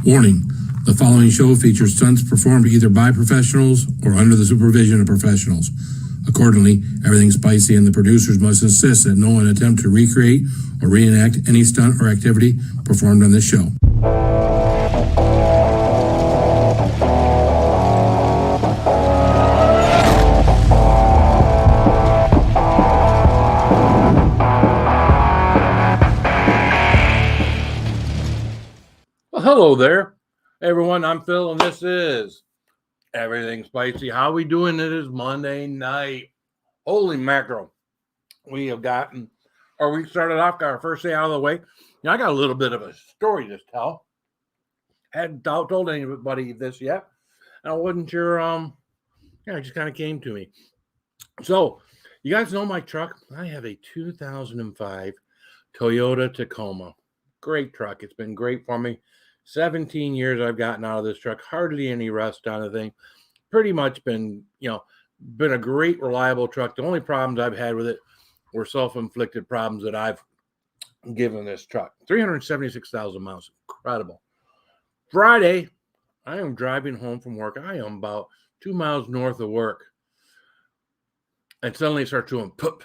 Warning, the following show features stunts performed either by professionals or under the supervision of professionals. Accordingly, everything spicy and the producers must insist that no one attempt to recreate or reenact any stunt or activity performed on this show. Well, hello there, everyone. I'm Phil, and this is Everything Spicy. How we doing? It is Monday night. Holy mackerel. We have gotten, or we started off, got our first day out of the way. I got a little bit of a story to tell. Hadn't told anybody this yet. I wasn't sure, it just kind of came to me. So, you guys know my truck. I have a 2005 Toyota Tacoma. Great truck. It's been great for me. 17 years I've gotten out of this truck. Hardly any rust on the thing. Pretty much been a great, reliable truck. The only problems I've had with it were self-inflicted problems that I've given this truck. 376,000 miles. Incredible. Friday, I am driving home from work. I am about 2 miles north of work. And suddenly it starts doing pup,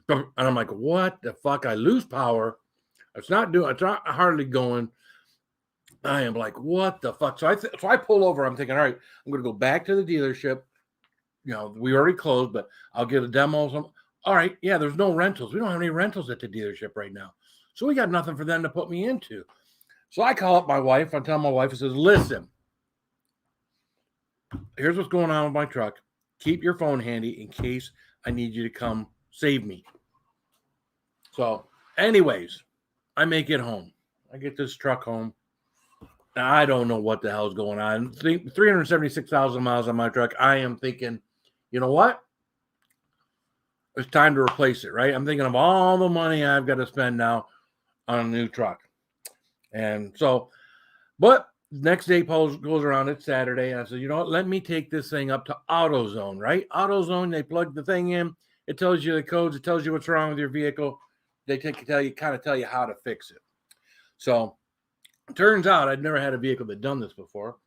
and I'm like, what the fuck? I lose power. It's not hardly going. I am like, what the fuck? So I pull over. I'm thinking, all right, I'm going to go back to the dealership. We already closed, but I'll get a demo. All right. Yeah, there's no rentals. We don't have any rentals at the dealership right now. So we got nothing for them to put me into. So I call up my wife. I tell my wife, I says, listen, here's what's going on with my truck. Keep your phone handy in case I need you to come save me. So, anyways, I make it home. I get this truck home. Now, I don't know what the hell is going on. 376,000 miles on my truck. I am thinking, you know what? It's time to replace it, right? I'm thinking of all the money I've got to spend now on a new truck. And so, but next day goes around. It's Saturday. And I said, you know what? Let me take this thing up to AutoZone, right? AutoZone, they plug the thing in. It tells you the codes. It tells you what's wrong with your vehicle. They tell you how to fix it. So it turns out I'd never had a vehicle that done this before.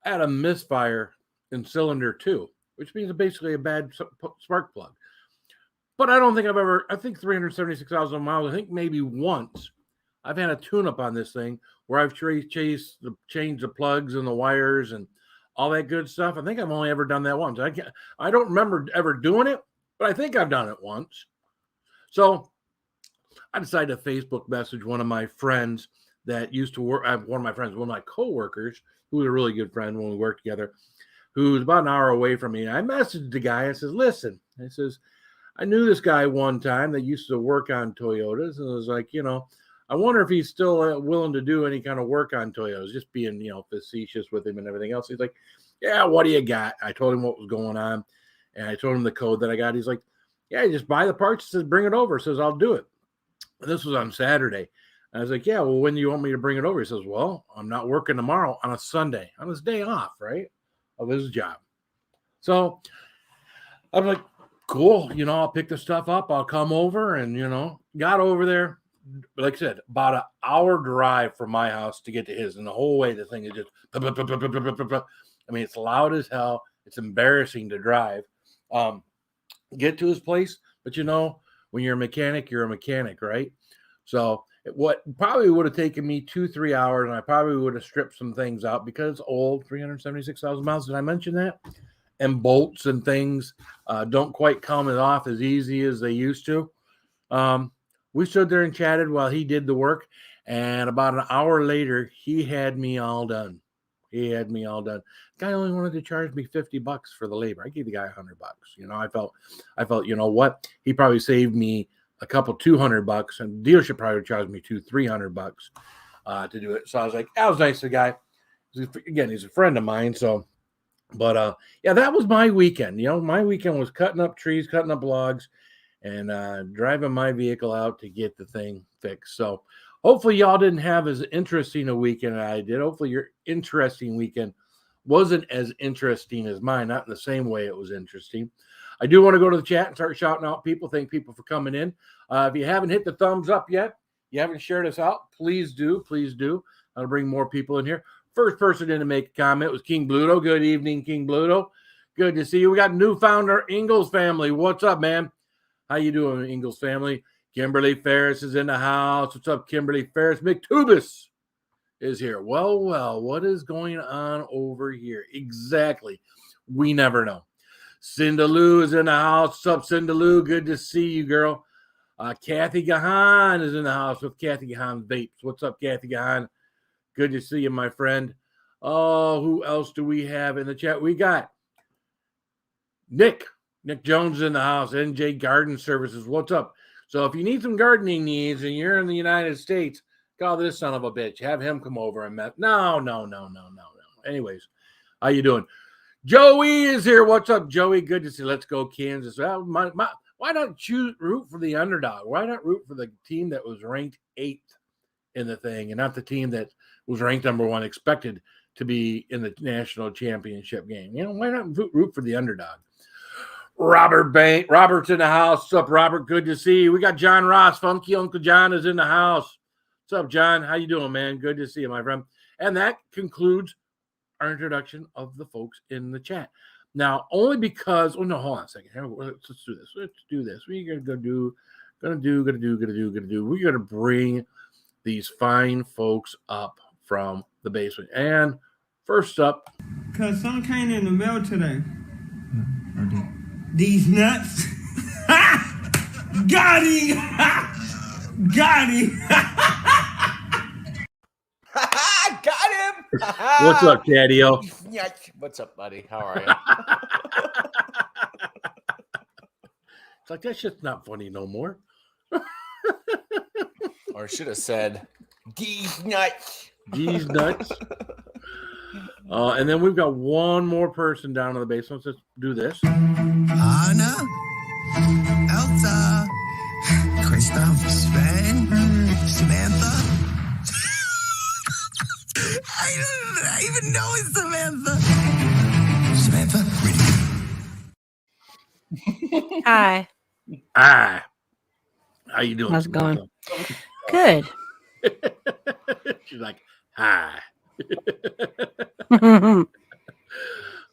I had a misfire in cylinder 2, which means basically a bad spark plug. But I don't think I think 376,000 miles, I think maybe once I've had a tune-up on this thing where I've changed the plugs and the wires and all that good stuff. I think I've only ever done that once. I don't remember ever doing it, but I think I've done it once. So I decided to Facebook message one of my friends that used to work. One of my coworkers, who was a really good friend when we worked together, who's about an hour away from me. I messaged the guy. I says, listen, I says, I knew this guy one time that used to work on Toyotas. And I was like, I wonder if he's still willing to do any kind of work on Toyotas, just being, facetious with him and everything else. He's like, yeah, what do you got? I told him what was going on. And I told him the code that I got. He's like, yeah, just buy the parts. He says, bring it over. He says, I'll do it. This was on Saturday. I was like, yeah, well, when do you want me to bring it over? He says, well, I'm not working tomorrow on a Sunday, on his day off, right, of his job. So I'm like, cool, I'll pick the stuff up. I'll come over and, got over there. Like I said, about an hour drive from my house to get to his. And the whole way, the thing is just, it's loud as hell. It's embarrassing to drive. Get to his place. But, when you're a mechanic, right? So what probably would have taken me 2-3 hours, and I probably would have stripped some things out because it's old, 376,000 miles. Did I mention that? And bolts and things don't quite come off as easy as they used to. We stood there and chatted while he did the work, and about an hour later, he had me all done. The guy only wanted to charge me $50 for the labor. I gave the guy $100. I felt, what? He probably saved me a couple $200, and the dealership probably charged me $200-$300 to do it. So I was like, that was nice. The guy, he's a friend of mine. So, but that was my weekend. My weekend was cutting up trees, cutting up logs, and driving my vehicle out to get the thing fixed. So hopefully y'all didn't have as interesting a weekend as I did. Hopefully your interesting weekend wasn't as interesting as mine, not in the same way it was interesting. I do want to go to the chat and start shouting out people. Thank people for coming in. If you haven't hit the thumbs up yet, you haven't shared us out, please do. Please do. I'll bring more people in here. First person in to make a comment was King Bluto. Good evening, King Bluto. Good to see you. We got new founder Ingles family. What's up, man? How you doing, Ingles family? Kimberly Ferris is in the house. What's up, Kimberly Ferris? McTubis is here. Well, what is going on over here? Exactly. We never know. Cinda Lou is in the house. What's up, Cinda Lou? Good to see you, girl. Kathy Gahan is in the house with Kathy Gahan Vapes. What's up, Kathy Gahan? Good to see you, my friend. Oh, who else do we have in the chat? We got Nick Jones in the house, NJ Garden Services. What's up? So if you need some gardening needs and you're in the United States, call this son of a bitch. Have him come over and met. No. Anyways, how you doing? Joey is here. What's up, Joey? Good to see you. Let's go, Kansas. Well, why not root for the underdog? Why not root for the team that was ranked 8th in the thing and not the team that was ranked number 1, expected to be in the national championship game? You know, why not root for the underdog? Robert's in the house. What's up, Robert? Good to see you. We got John Ross. Funky Uncle John is in the house. What's up, John? How you doing, man? Good to see you, my friend. And that concludes our introduction of the folks in the chat. Now, only because, hold on a second. Let's do this. We're gonna bring these fine folks up from the basement. And first up, cause some came in the mail today. These nuts. Got him. Got him. Got him. what's up, Daddy-O? What's up, buddy? How are you? It's like, that shit's not funny no more. Or I should have said, these nuts. These nuts. And then we've got one more person down in the basement. Let's do this. Anna, Elsa, Christoph, Sven, Samantha. I don't even know it's Samantha. Samantha, ready? Hi. How you doing? How's it going? Good. She's like, hi.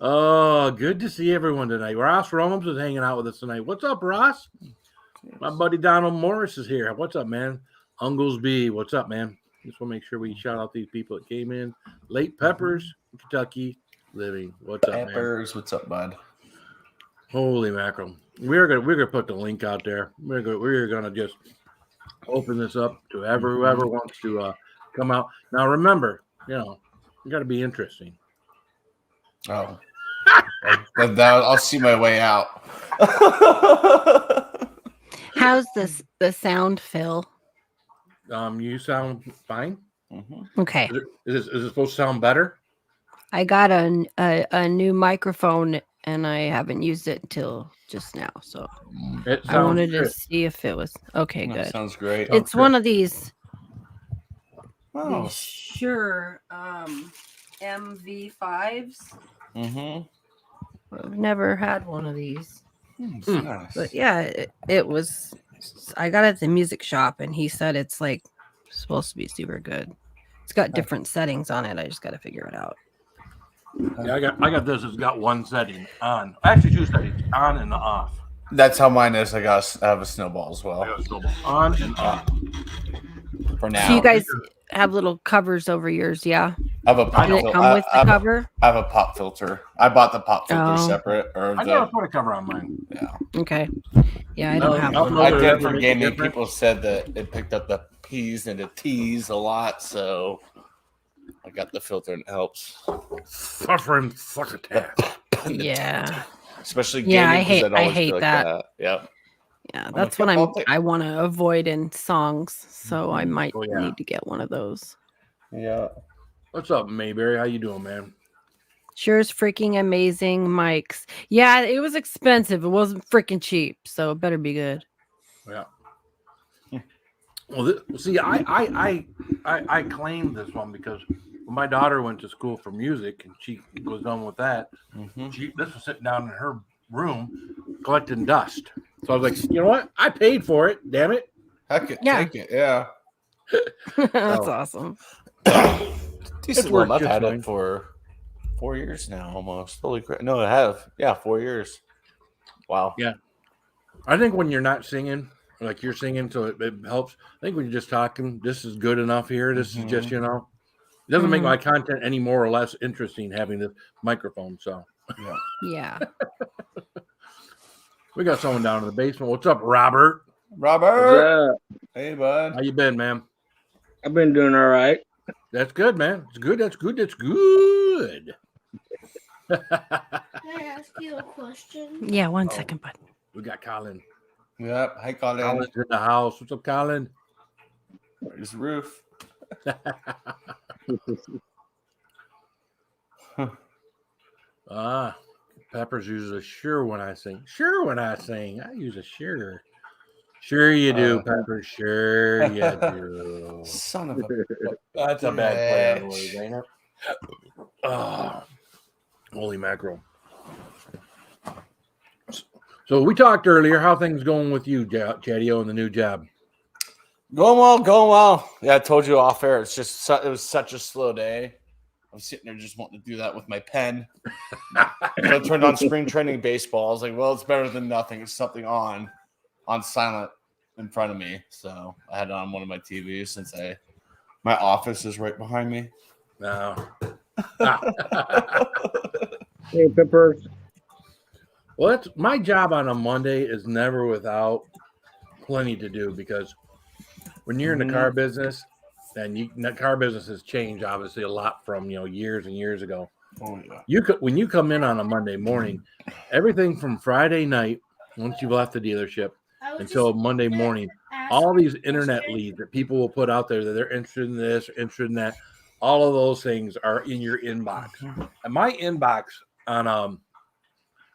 Oh, good to see everyone tonight. Ross Rollins is hanging out with us tonight. What's up, Ross? My buddy Donald Morris is here. What's up, man? Unglesby, what's up, man? Just want to make sure we shout out these people that came in. Late Peppers, Kentucky, living. What's up, Peppers, what's up, bud? Holy mackerel! We're gonna put the link out there. We're gonna just open this up to whoever wants to come out. Now, remember, you got to be interesting. Oh, I'll see my way out. How's the sound, Phil? You sound fine. Mm-hmm. Okay. Is it supposed to sound better? I got a new microphone and I haven't used it until just now, so I wanted to see if it was okay. Good. Sounds great. It's one of these. Oh. Sure. MV5s. Mm-hmm. I've never had one of these. Nice. But yeah, it was. I got it at the music shop, and he said it's like supposed to be super good. It's got different settings on it. I just got to figure it out. Yeah, I got this. It's got one setting on. Actually, 2 settings: on and off. That's how mine is. I have a snowball as I well. got a snowball. On and off. For now. So you guys have little covers over yours, yeah? I have a pop Did it come with the cover? I have a pop filter. I bought the pop filter Oh. separate. I never put a cover on mine. Yeah. Okay. Yeah, I don't No, have no, one. no. I Does did it for make a gaming. difference? People said that it picked up the P's and the T's a lot, so I got the filter and it helps. Suffering succotash. Yeah. Especially gaming. Yeah, I 'cause hate- it I always hate be like that. Yep. Yeah, I'm that's like, what I'll take- I want to avoid in songs, so I might Oh, yeah. need to get one of those. Yeah. What's up, Mayberry? How you doing, man? Sure is freaking amazing mics. Yeah, it was expensive. It wasn't freaking cheap, so it better be good. Yeah. Well, see, I claimed this one because when my daughter went to school for music and she was done with that, Mm-hmm. this was sitting down in her room collecting dust. So I was like, you know what? I paid for it. Damn it. Heck it, Yeah. take it. Yeah. That's Oh. awesome. Decent worked one. I've just had fine. it for 4 years now, almost. Holy crap! No, I have. Yeah, 4 years. Wow. Yeah. I think when you're not singing, like you're singing, so it helps. I think when you're just talking, this is good enough here. This is just, Mhm. it doesn't make Mhm. my content any more or less interesting having the microphone. So Yeah. Yeah. we got someone down in the basement. What's up, Robert? Robert. What's up? Hey, bud. How you been, man? I've been doing all right. That's good, man. It's good. That's good. That's good. Can I ask you a question? Yeah, one Oh. second, bud. We got Colin. Yep. Hey, Colin. Colin's in the house. What's up, Colin? Where's the roof? Peppers uses a sure when I sing. Sure when I sing. I use a sure. Sure you do, Peppers. Sure you do. Son of a. That's a bad play on bitch. words, ain't it? Oh, holy mackerel. So we talked earlier. How things going with you, Chadio, and the new job? Going well, going well. Yeah, I told you off air. It's just it was such a slow day. I'm sitting there just wanting to do that with my pen. So I turned on spring training baseball. I was like, well, it's better than nothing. It's something on silent in front of me. So I had it on one of my TVs since my office is right behind me. No. Hey, Peppers. Well, that's my job on a Monday is never without plenty to do because when you're in the car business, and the car business has changed obviously a lot from years and years ago. Oh yeah. When you come in on a Monday morning, everything from Friday night once you've left the dealership until Monday morning, all these internet leads that people will put out there that they're interested in this, interested in that, all of those things are in your inbox. And my inbox on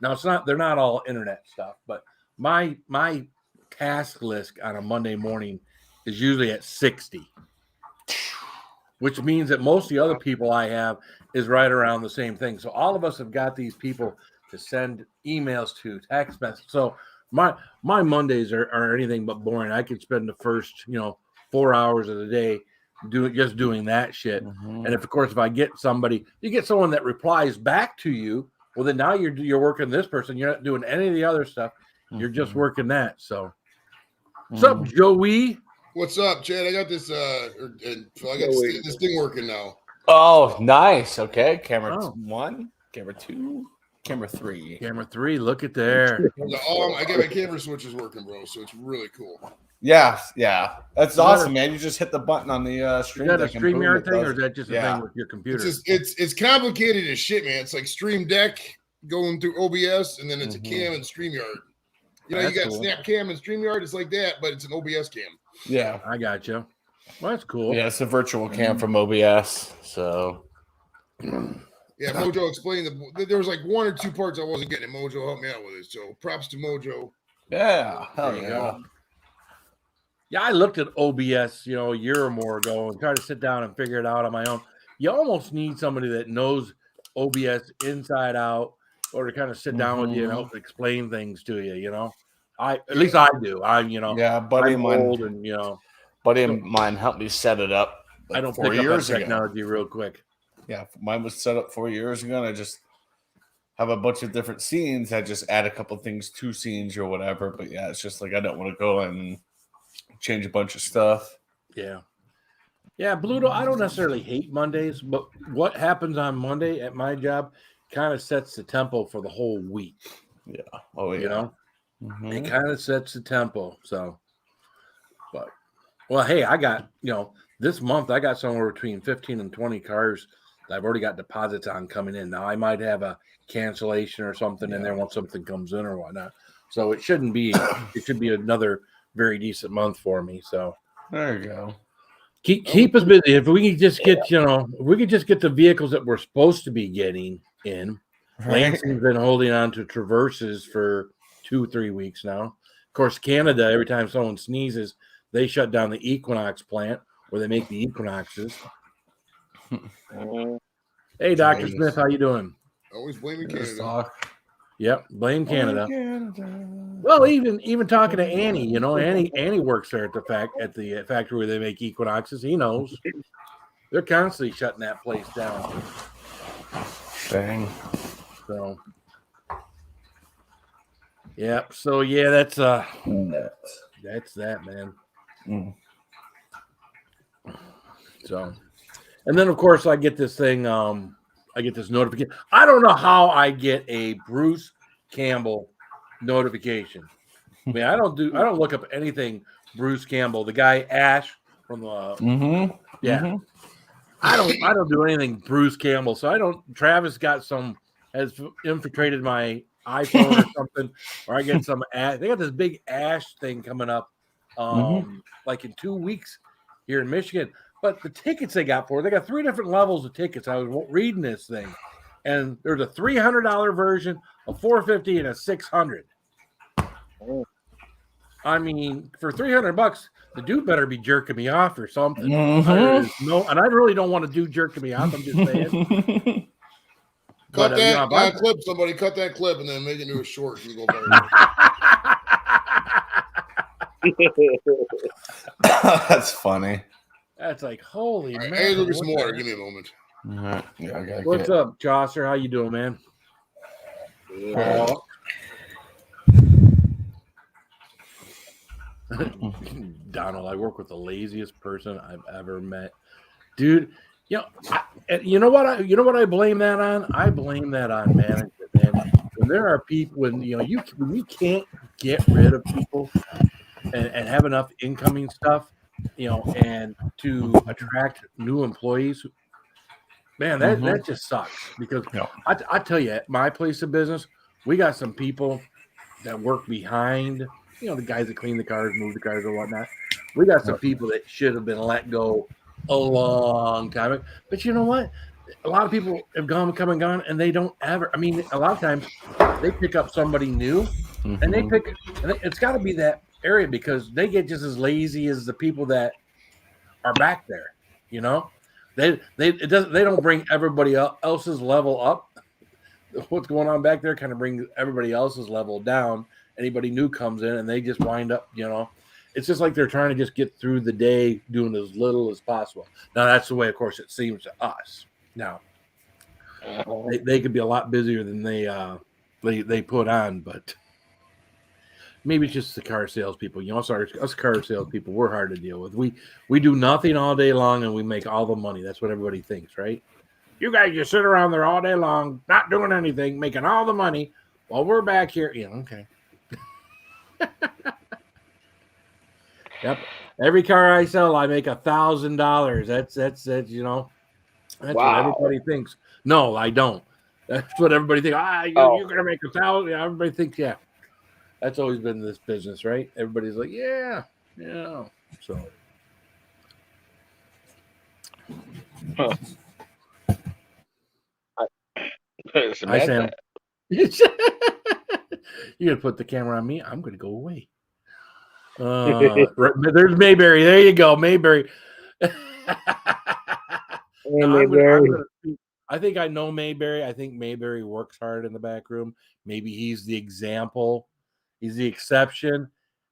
now they're not all internet stuff, but my task list on a Monday morning is usually at 60, which means that most of the other people I have is right around the same thing. So all of us have got these people to send emails to, text messages. So my Mondays are anything but boring. I could spend the first 4 hours of the day doing that shit. Mm-hmm. And if I get you get someone that replies back to you, well then now you're working this person. You're not doing any of the other stuff. You're just working that. So what's up, Joey? What's up, Chad? I got this. This thing working now. Oh, nice. Okay, camera Oh. 1, camera 2, camera 3. Camera 3, look at there. I got my camera switches working, bro. So it's really cool. Yeah, that's Is that awesome, man. You just hit the button on the Is stream that a deck and boom, StreamYard it thing, does or is it. that just a Yeah. thing with your computer? It's complicated as shit, man. It's like Stream Deck going through OBS, and then it's a cam and StreamYard. That's you got cool. Snap Cam and StreamYard. It's like that, but it's an OBS cam. Yeah, I got you. Well, that's cool. yeah, it's a virtual cam from OBS. So Yeah, Mojo explained that there was like 1 or 2 parts I wasn't getting, and Mojo helped me out with it. So props to Mojo. yeah, hell There you yeah. go. Yeah, I looked at OBS, a year or more ago and tried to sit down and figure it out on my own. You almost need somebody that knows OBS inside out, or to kind of sit down with you and help explain things to you. At least I do. Yeah, buddy of I'm mine, old and buddy of mine helped me set it up. Like I don't 4 pick up on years ago. technology real quick. Yeah, mine was set up 4 years ago, and I just have a bunch of different scenes. I just add a couple things to scenes or whatever. But yeah, it's just like I don't want to go and change a bunch of stuff. Yeah. Yeah, Bluto, I don't necessarily hate Mondays, but what happens on Monday at my job kind of sets the tempo for the whole week. Yeah. Oh yeah. It kind of sets the tempo. So, well, hey, I got, this month I got somewhere between 15 and 20 cars that I've already got deposits on coming in. Now I might have a cancellation or something in there once something comes in or whatnot. So it shouldn't be, it should be another very decent month for me. So There you go. keep us busy. If we can just get, if we could just get the vehicles that we're supposed to be getting in. Lansing's been holding on to Traverses for 2-3 weeks now. Of course, Canada, every time someone sneezes, they shut down the Equinox plant where they make the Equinoxes. Hey, Dr. Jesus. Smith, how you doing? Always blaming Let's Canada. talk. Yep, blame Canada. Well, even talking to Annie, you know, Annie works there at the factory where they make Equinoxes. He knows they're constantly shutting that place down. Dang. So, yeah. So yeah, that's that, man. Mm. So, and then of course I get this thing. I get this notification. I don't know how I get a Bruce Campbell notification. I mean, I don't look up anything Bruce Campbell, the guy Ash from the Mm-hmm. yeah. Mm-hmm. I don't do anything Bruce Campbell. So I don't. Travis has infiltrated my iPhone or something, or I get some. They got this big Ash thing coming up, like in 2 weeks here in Michigan. But the tickets they got 3 different levels of tickets. I was reading this thing, and there's a $300 version, a $450, and a $600. I mean, for $300, the dude better be jerking me off or something. Mm-hmm. And I really don't want to do jerking me off. I'm just saying. Cut But, that clip, somebody cut that clip and then make it into a short and go That's funny. That's like, holy man. Hey, look at some water. Give me a moment. All right. Yeah, I gotta What's get up, Chaucer? How you doing, man? Donald, I work with the laziest person I've ever met, dude. You know what I blame that on? I blame that on management, man. When there are people, when you can't get rid of people and have enough incoming stuff, and to attract new employees, man, that just sucks. Because I tell you, at my place of business, we got some people that work behind, the guys that clean the cars, move the cars, or whatnot. We got some people that should have been let go a long time ago. But you know what? A lot of people have come and gone, and they don't ever. I mean, a lot of times they pick up somebody new, and it's got to be that area because they get just as lazy as the people that are back there. They don't bring everybody else's level up. What's going on back there kind of brings everybody else's level down. Anybody new comes in and they just wind up, it's just like they're trying to just get through the day doing as little as possible. Now, that's the way, of course, it seems to us. Now, they could be a lot busier than they put on, but maybe it's just the car salespeople. Us car salespeople, we're hard to deal with. We do nothing all day long and we make all the money. That's what everybody thinks, right? You guys just sit around there all day long, not doing anything, making all the money while we're back here. Okay. Yep. Every car I sell, I make $1,000. That's That's what everybody thinks. No, I don't. That's what everybody thinks. You're gonna make $1,000. Everybody thinks, yeah. That's always been this business, right? Everybody's like, yeah. So. Hi, Sam. You're gonna put the camera on me. I'm gonna go away. There's Mayberry. There you go, Mayberry. I think I know Mayberry. I think Mayberry works hard in the back room. Maybe he's the example. He's the exception,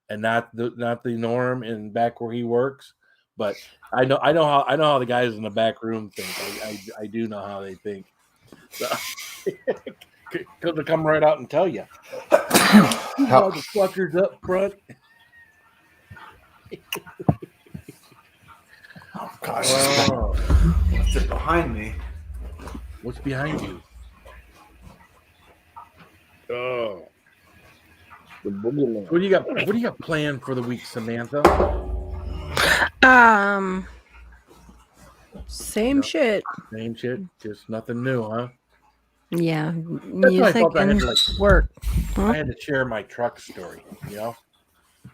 and not the norm in back where he works. But I know how the guys in the back room think. I do know how they think. So, to come right out and tell you. How the fuckers up front. Oh gosh! What's it behind me? What's behind you? Oh, The boogeyman. what do you got? What do you got planned for the week, Samantha? Same shit. Same shit, just nothing new, huh? Yeah, That's why I music felt I had and to, work. I had to share my truck story.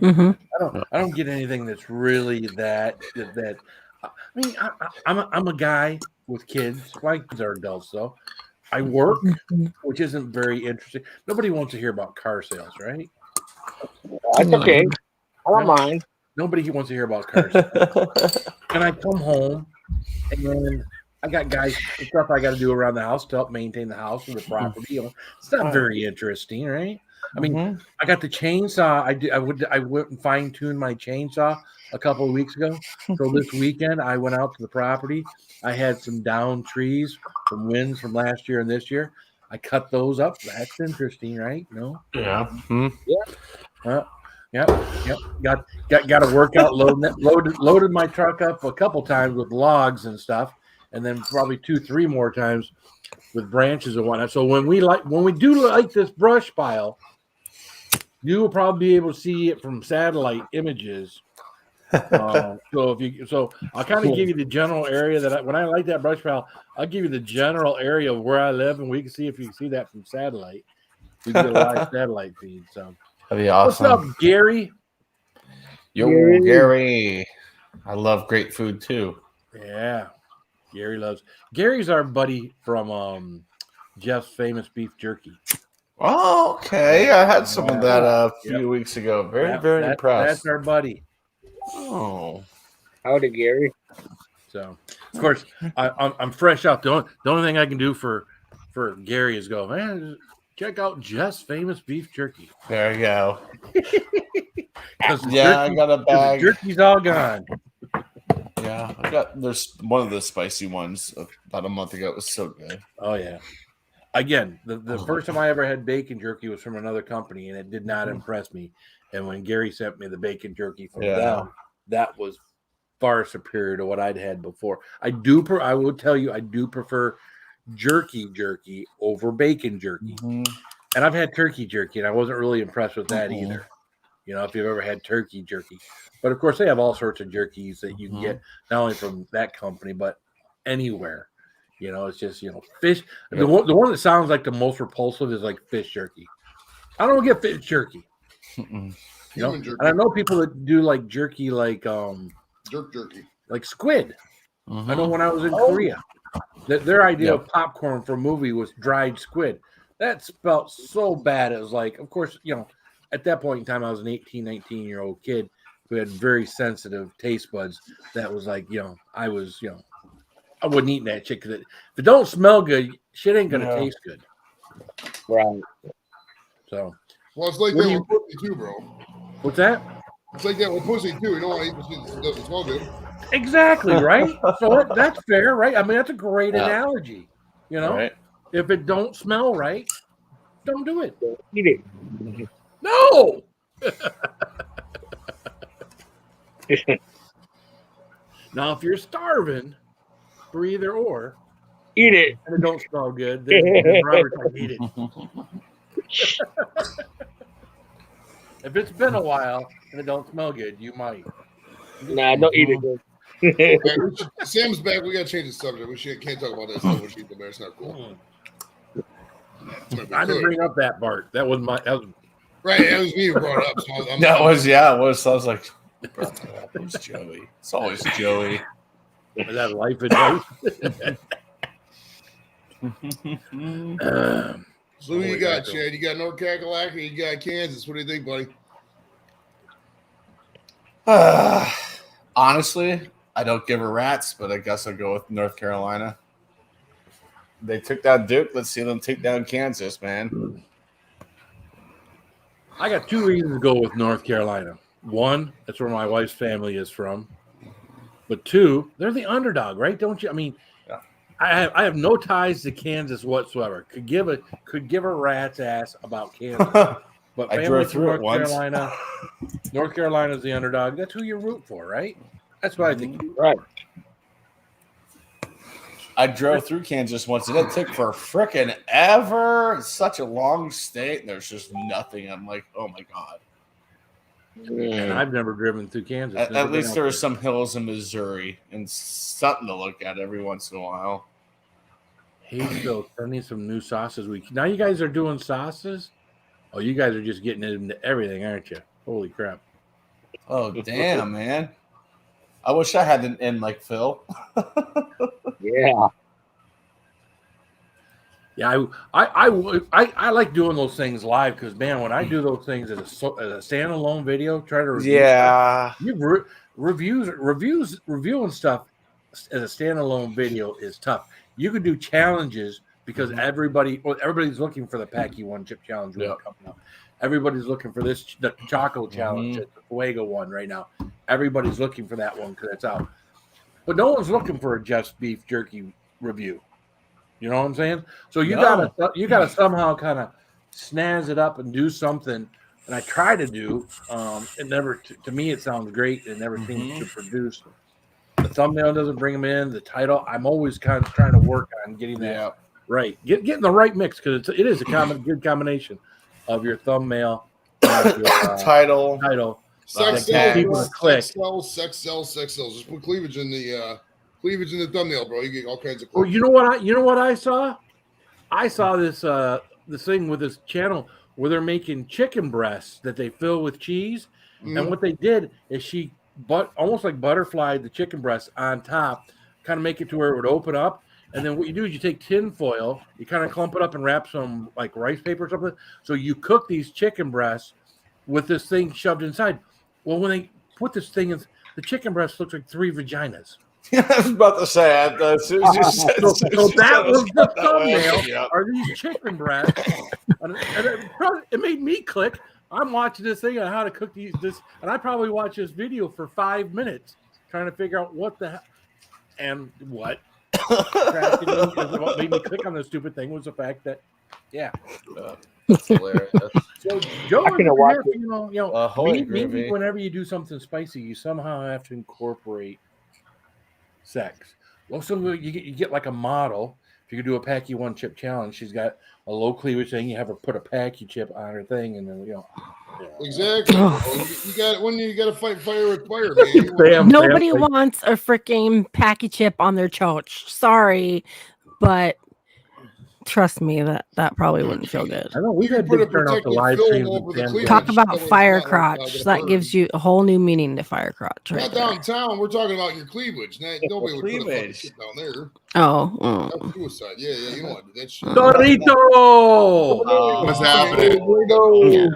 Mm-hmm. I don't get anything that's really that. I mean, I'm a guy with kids. My kids are adults, though. I work, which isn't very interesting. Nobody wants to hear about car sales, right? That's okay. I don't mind. Nobody wants to hear about car sales. And I come home and I got guys stuff I got to do around the house to help maintain the house and the property. It's not very interesting, right? I mean, I got the chainsaw. I went and fine tuned my chainsaw a couple of weeks ago. So this weekend I went out to the property. I had some down trees from winds from last year and this year. I cut those up. That's interesting, right? No. Yeah. Yep. Got to work out loaded my truck up a couple times with logs and stuff, and then probably 2-3 more times with branches and whatnot. So when we do like this brush pile, you will probably be able to see it from satellite images. So I'll kind of give you the general area that when I like that brush pile, I'll give you the general area of where I live, and we can see if you can see that from satellite. We get a live satellite feed. So. That'd be awesome. What's up, Gary? Yo, Gary. I love great food too. Yeah. Gary's our buddy from Jeff's Famous Beef Jerky. Oh, okay. I had some of that a few weeks ago. Very impressed. That's our buddy. Oh. Howdy, Gary. So, of course, I'm fresh out. The only thing I can do for Gary is go, man, check out Jeff's Famous Beef Jerky. There you go. I got a bag. Jerky's all gone. Yeah, there's one of the spicy ones about a month ago. It was so good. Oh yeah. Again, the first time I ever had bacon jerky was from another company, and it did not impress me. And when Gary sent me the bacon jerky from them, that was far superior to what I'd had before. I will tell you, I do prefer jerky over bacon jerky. And I've had turkey jerky, and I wasn't really impressed with that either. You know, if you've ever had turkey jerky. But of course, they have all sorts of jerkies that you can get not only from that company, but anywhere. You know, it's just, fish. The one that sounds like the most repulsive is like fish jerky. I don't get fish jerky. Human jerky. And I know people that do like jerky, like jerky, like squid. I know when I was in Korea, their idea of popcorn for a movie was dried squid. That smelled so bad. It was like, of course, at that point in time, I was an 18, 19-year-old kid who had very sensitive taste buds. That was like, I wouldn't eat that shit because if it don't smell good, shit ain't gonna taste good. Right. So. Well, it's like that with pussy too, bro. What's that? It's like that with pussy too. You don't want to eat pussy that doesn't smell good. Exactly, right? So that's fair, right? I mean, that's a great analogy. Right. If it don't smell right, don't do it. Eat it. No. Now, if you're starving, for either or, eat it. And it don't smell good, then Robert's like, eat it. If it's been a while and it don't smell good, you might. Nah, don't eat it. Sam's back. We gotta change the subject. We can't talk about that stuff with sheep, but it's not cool. I didn't bring up that part. That was my. Right, it was me who brought it up. So it was. So I was like, it was Joey. It's always Joey. Is that life advice? So who you got, Chad? You got North Carolina, you got Kansas. What do you think, buddy? Honestly, I don't give a rat's, but I guess I'll go with North Carolina. They took down Duke. Let's see them take down Kansas, man. I got two reasons to go with North Carolina. One, that's where my wife's family is from. But two, they're the underdog, right? Don't you? I mean, I have no ties to Kansas whatsoever. Could give a rat's ass about Kansas. But I drove through it once. North Carolina's the underdog. That's who you root for, right? That's what I think. Right. I drove through Kansas once, and it took for frickin' ever. It's such a long state, and there's just nothing. I'm like, oh my god. And I've never driven through Kansas. At least there are some hills in Missouri and something to look at every once in a while. Hey, Phil, send me some new sauces. Now you guys are doing sauces? Oh, you guys are just getting into everything, aren't you? Holy crap. Oh, damn, man. I wish I had an end like Phil. Yeah. Yeah, I like doing those things live because, man, when I do those things as a standalone video, try to review yeah, reviewing stuff. as a standalone video is tough. You could do challenges because everybody's looking for the Packy One Chip Challenge when Yeah. it's coming up. Everybody's looking for the Choco Challenge, the Fuego one right now. Everybody's looking for that one because it's out. But no one's looking for a Just Beef Jerky review. You know what I'm saying? So you gotta somehow kind of snazz it up and do something. And I try to do. It never to me it sounds great. It never seems to produce. The thumbnail doesn't bring them in. The title, I'm always kind of trying to work on getting that right. Getting the right mix because it is a good combination of your thumbnail, and your, title. Sex That people sells, to click. sex sells. Just put cleavage in the thumbnail, bro. You get all kinds of. Well, you know what I saw? I saw this thing with this channel where they're making chicken breasts that they fill with cheese, and what they did is she almost like butterflied the chicken breast on top, kind of make it to where it would open up. And then what you do is you take tin foil, you kind of clump it up and wrap some like rice paper or something. So you cook these chicken breasts with this thing shoved inside. Well, when they put this thing in, the chicken breast looks like 3 vaginas. I was about to say, as soon as you said, So that was the that way, thumbnail. yeah. Are these chicken breasts? and it made me click. I'm watching this thing on how to cook this, and I probably watched this video for 5 minutes trying to figure out what the hell and what. What made me click on this stupid thing was the fact that, That's hilarious. So Joe, I can watch it. maybe whenever you do something spicy, you somehow have to incorporate sex. Well, so you get like a model. If you could do a Packy One Chip Challenge, she's got a low cleavage thing. You have her put a Packy chip on her thing, and then Exactly. You got when you got to fight fire with fire, man. Bam, Nobody bam. wants a freaking packy chip on their choach. Sorry, but trust me, that probably wouldn't feel good. I know we've had put a to turn off the protective live film streams. over with the Dan cleavage. Talk Jones. about That way fire it's not like crotch. a That burn. gives you a whole new meaning to fire crotch. Right Not there. downtown. We're talking about your cleavage. Nobody would put a fucking Cleavage. shit down there. Oh, That's suicide. Yeah. You don't want to do that shit. Dorito. What's happening?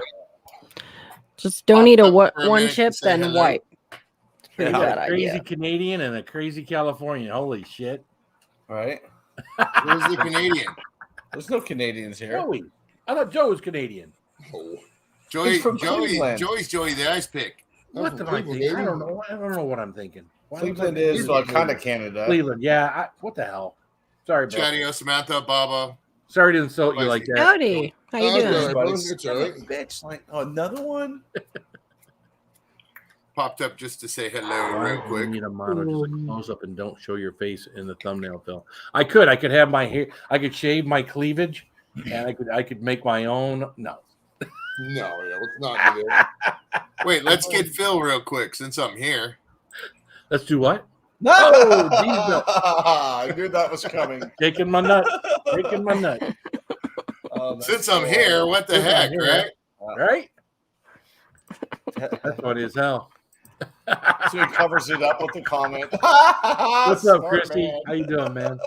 just don't eat Popped up for a one minute to chip, say then hello. wipe. It's a pretty Yeah, bad crazy idea. Canadian and a crazy Californian. Holy shit. Right? Where's the Canadian? There's no Canadians here. Joey. I thought Joe was Canadian. Oh. He's from Cleveland. Joey's Joey the Ice Pick. What from am I Cleveland, thinking? I baby. don't know. I don't know what I'm thinking. Why am I Cleveland thinking is Cleveland? kind of Canada. Cleveland. Yeah. What the hell? Sorry, bro. Chatio, Samantha, Baba. Sorry to insult you like that. Howdy. How you Okay. doing? Everybody's It's all right. bitch. Like, oh, another one? Popped up just to say hello Why real do you quick. need a model just a close up and don't show your face in the thumbnail, Phil? I could have my hair. I could shave my cleavage, and I could make my own. No. No, yeah, let's not do that. Wait, let's get Phil real quick since I'm here. Let's do what? No! Oh, geez, no. I knew that was coming. Shaking my nut. Shaking my nut. Since I'm here, what the Since I'm heck, here. right? Right? That's funny as hell. So he covers it up with a comment. What's up, Smart Christy? man. How you doing, man?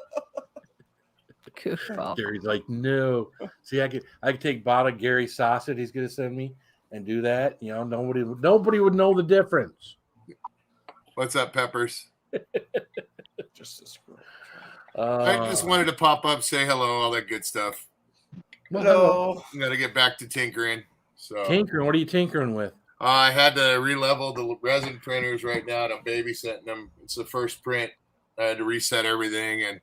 Goofball. Gary's like, no. See, I could take bottle Gary sausage he's gonna send me and do that. You know, nobody would know the difference. What's up, Peppers? Just a screw. I just wanted to pop up, say hello, all that good stuff. Hello. Got to get back to tinkering. So Tinkering. What are you tinkering with? I had to re-level the resin printers right now, and I'm babysitting them. It's the first print. I had to reset everything and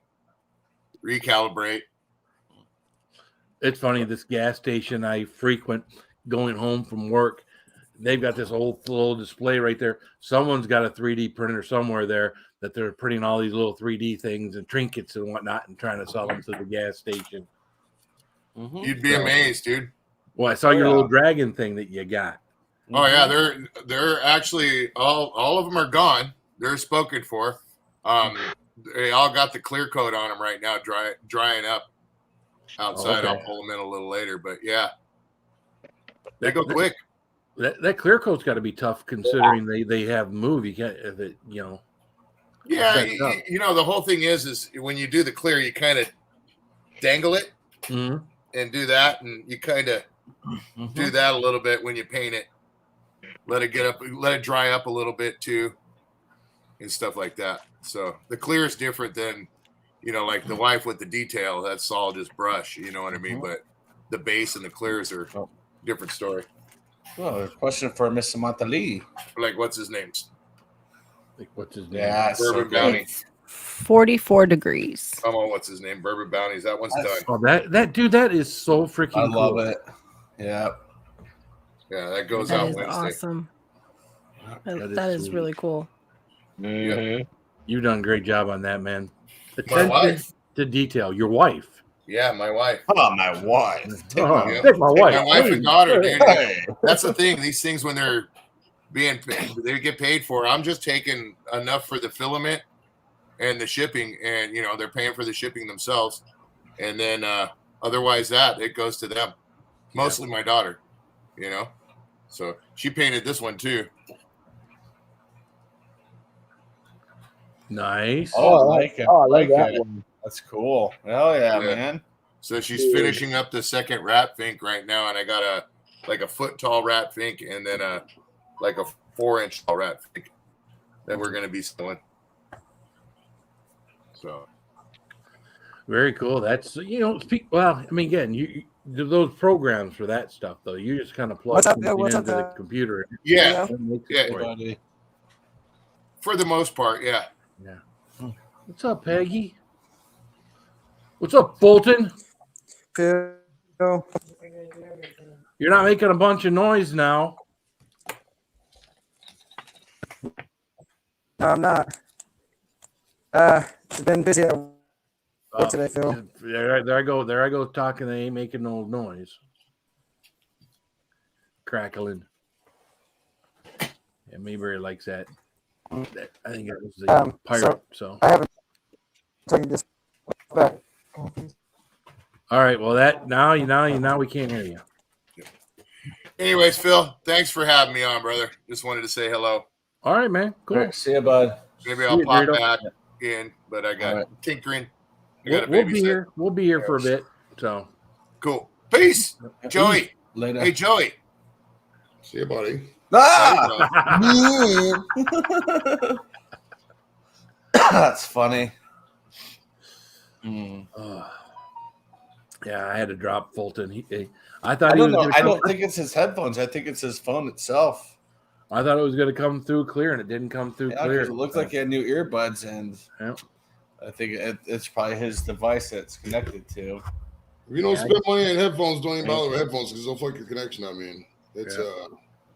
recalibrate. It's funny. This gas station I frequent, going home from work, they've got this old little display right there. Someone's got a 3D printer somewhere there that they're printing all these little 3D things and trinkets and whatnot and trying to sell them to the gas station. You'd be amazed, dude. Well, I saw your little dragon thing that you got. Oh yeah, they're actually all of them are gone. They're spoken for. They all got the clear coat on them right now, drying up outside. Okay. I'll pull them in a little later, but yeah, they go quick. That clear coat's got to be tough considering they have move. You can't if it Yeah, Set up. you know the whole thing is when you do the clear, you kind of dangle it Mhm. and do that, and you kind of do that a little bit when you paint it. Let it get up, let it dry up a little bit too. and stuff like that. So the clear is different than, like the wife with the detail. That's all just brush. You know what I mean? But the base and the clears are different story. Oh, a question for Miss Samantha Lee. Like, what's his name? Like, what's his name? Yeah, Bourbon Bounty. 44 degrees. Come on, what's his name? Bourbon Bounties. That one's done. Oh, that dude, that is so freaking I cool. love it. Yeah. Yeah, that goes That out is Wednesday. awesome. That That is sweet. really cool. Mhm. You've done a great job on that, man. My Attention wife. to detail. Your wife. Yeah, my wife. Oh, my wife. Oh, Yeah. take my wife. My wife Hey. and daughter, dude. Hey. That's the thing. These things, when they're being paid, they get paid for. I'm just taking enough for the filament and the shipping, and they're paying for the shipping themselves. And then otherwise, that it goes to them. Mostly my daughter, So she painted this one too. Nice. Oh, I like it. Oh, I like that it. one. That's cool. Hell yeah, Yeah. man. So she's finishing up the second rat fink right now, and I got a foot tall rat fink, and then a 4-inch tall rat fink that we're gonna be selling. So Very cool. That's well, I mean, again, you those programs for that stuff though. You just kind of plug What's up, something what's up, into the guys? computer. yeah, And it makes it Yeah. for you. Buddy. for the most part, yeah. What's up, Peggy? What's up, Bolton? Phil. You're not making a bunch of noise now. No, I'm not. Been busy at work today, Phil. There I go talking. They ain't making no noise. Crackling. Yeah, Mayberry likes that. I think it was the pirate. So I haven't taken this back. all right. Well, that now we can't hear you. Anyways, Phil, thanks for having me on, brother. Just wanted to say hello. All right, man. Cool. All right, see you, bud. Maybe See I'll you, pop Dorito. back in, but I got All right. tinkering. I got We'll a be babysit. here. We'll be here for a bit. So Cool. Peace, Joey. Later. Hey, Joey. See you, buddy. Ah! That's funny. Mm. yeah, I had to drop Fulton. I thought I he was don't know. gonna I come- don't think it's his headphones. I think it's his phone itself. I thought it was going to come through clear, and it didn't come through Yeah, clear. 'cause it looked like he had new earbuds, and Yeah. I think it's probably his device that it's connected to. If you don't spend money on headphones, don't even bother with headphones because they'll fuck your connection. I mean, it's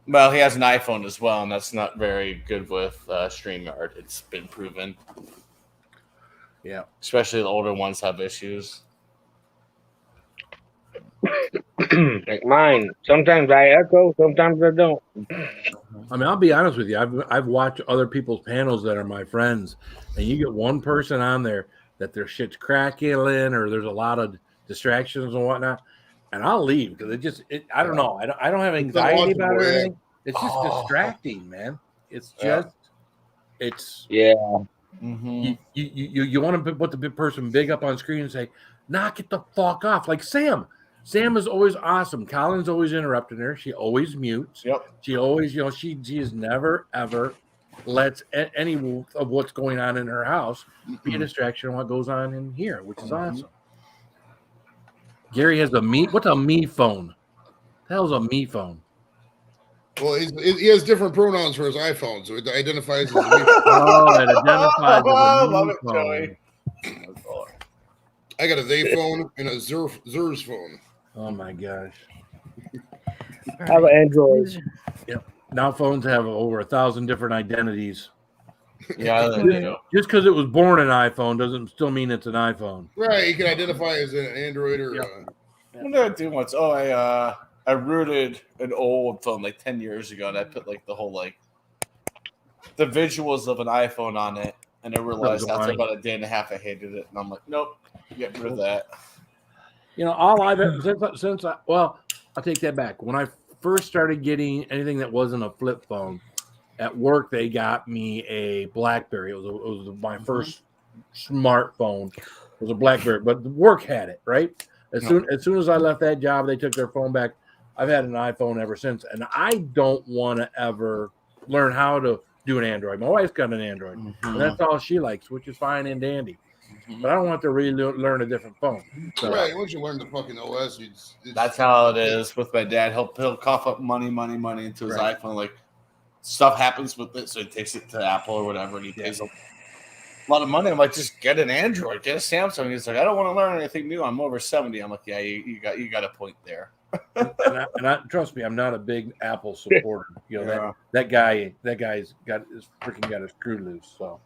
Well, he has an iPhone as well, and that's not very good with StreamYard. It's been proven. Yeah. Especially the older ones have issues. Like mine. Sometimes I echo, sometimes I don't. I mean, I'll be honest with you. I've watched other people's panels that are my friends, and you get one person on there that their shit's crackling or there's a lot of distractions and whatnot, and I'll leave because I don't know. I don't have anxiety about it or anything. It's just distracting, man. It's just Yeah. Mm-hmm. you want to put the big person big up on screen and say, knock it the fuck off. Like Sam. Sam is always awesome. Colin's always interrupting her. She always mutes. Yep. She always, she is never ever lets any of what's going on in her house be a distraction on what goes on in here, which is awesome. Gary has what's a me phone? The hell's a me phone? well, he has different pronouns for his iPhone, so it identifies as me. Oh, it identifies as I a love me it, phone. Joey. I got a they phone and a Zers phone. Oh my gosh. I have an Android. Now phones have over 1,000 different identities. Yeah, they do. Just because it was born an iPhone doesn't still mean it's an iPhone. Right, you can identify as an Android or. What did I do once? Oh, I rooted an old phone like 10 years ago, and I put like the whole the visuals of an iPhone on it, and I realized That was after annoying. about a day and a half I hated it, and I'm like, nope, get rid of that. You know, all I've well, I'll take that back. When I first started getting anything that wasn't a flip phone, at work they got me a BlackBerry. It was my first smartphone. It was a BlackBerry, but the work had it, right? As soon as I left that job, they took their phone back. I've had an iPhone ever since, and I don't want to ever learn how to do an Android. My wife's got an Android, and that's all she likes, which is fine and dandy. But I don't want to really learn a different phone. So, Right. Once you learn the fucking OS, it's That's how it is with my dad. He'll cough up money into his Right. iPhone. Like stuff happens with it, so he takes it to Apple or whatever, and he pays a lot of money. I'm like, just get an Android, get a Samsung. He's like, I don't want to learn anything new. I'm over 70. I'm like, yeah, you got a point there. and I trust me, I'm not a big Apple supporter. You know that guy's got his screw loose. So,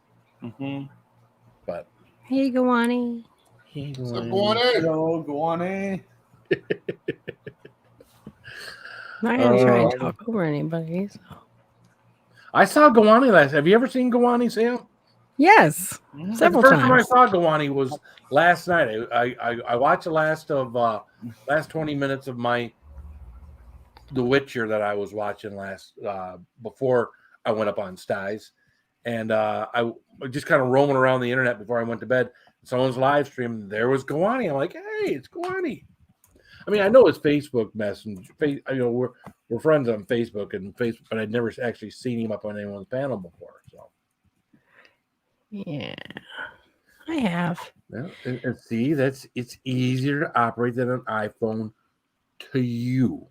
but Hey, Gawani. Hello, Guane. I'm not gonna try and talk over anybody. So. I saw Gawani last. Have you ever seen Gawani, Sam? Yes, several the first time I times. saw Gawani was last night. I watched the last 20 minutes of The Witcher that I was watching before I went up on Styes, and I just kind of roaming around the internet before I went to bed. Someone's live stream. There was Gawani. I'm like, hey, it's Gawani. I mean, I know it's Facebook Messenger. We're friends on Facebook but I'd never actually seen him up on anyone's panel before. So. Yeah, I have. Yeah, and see, it's easier to operate than an iPhone to you.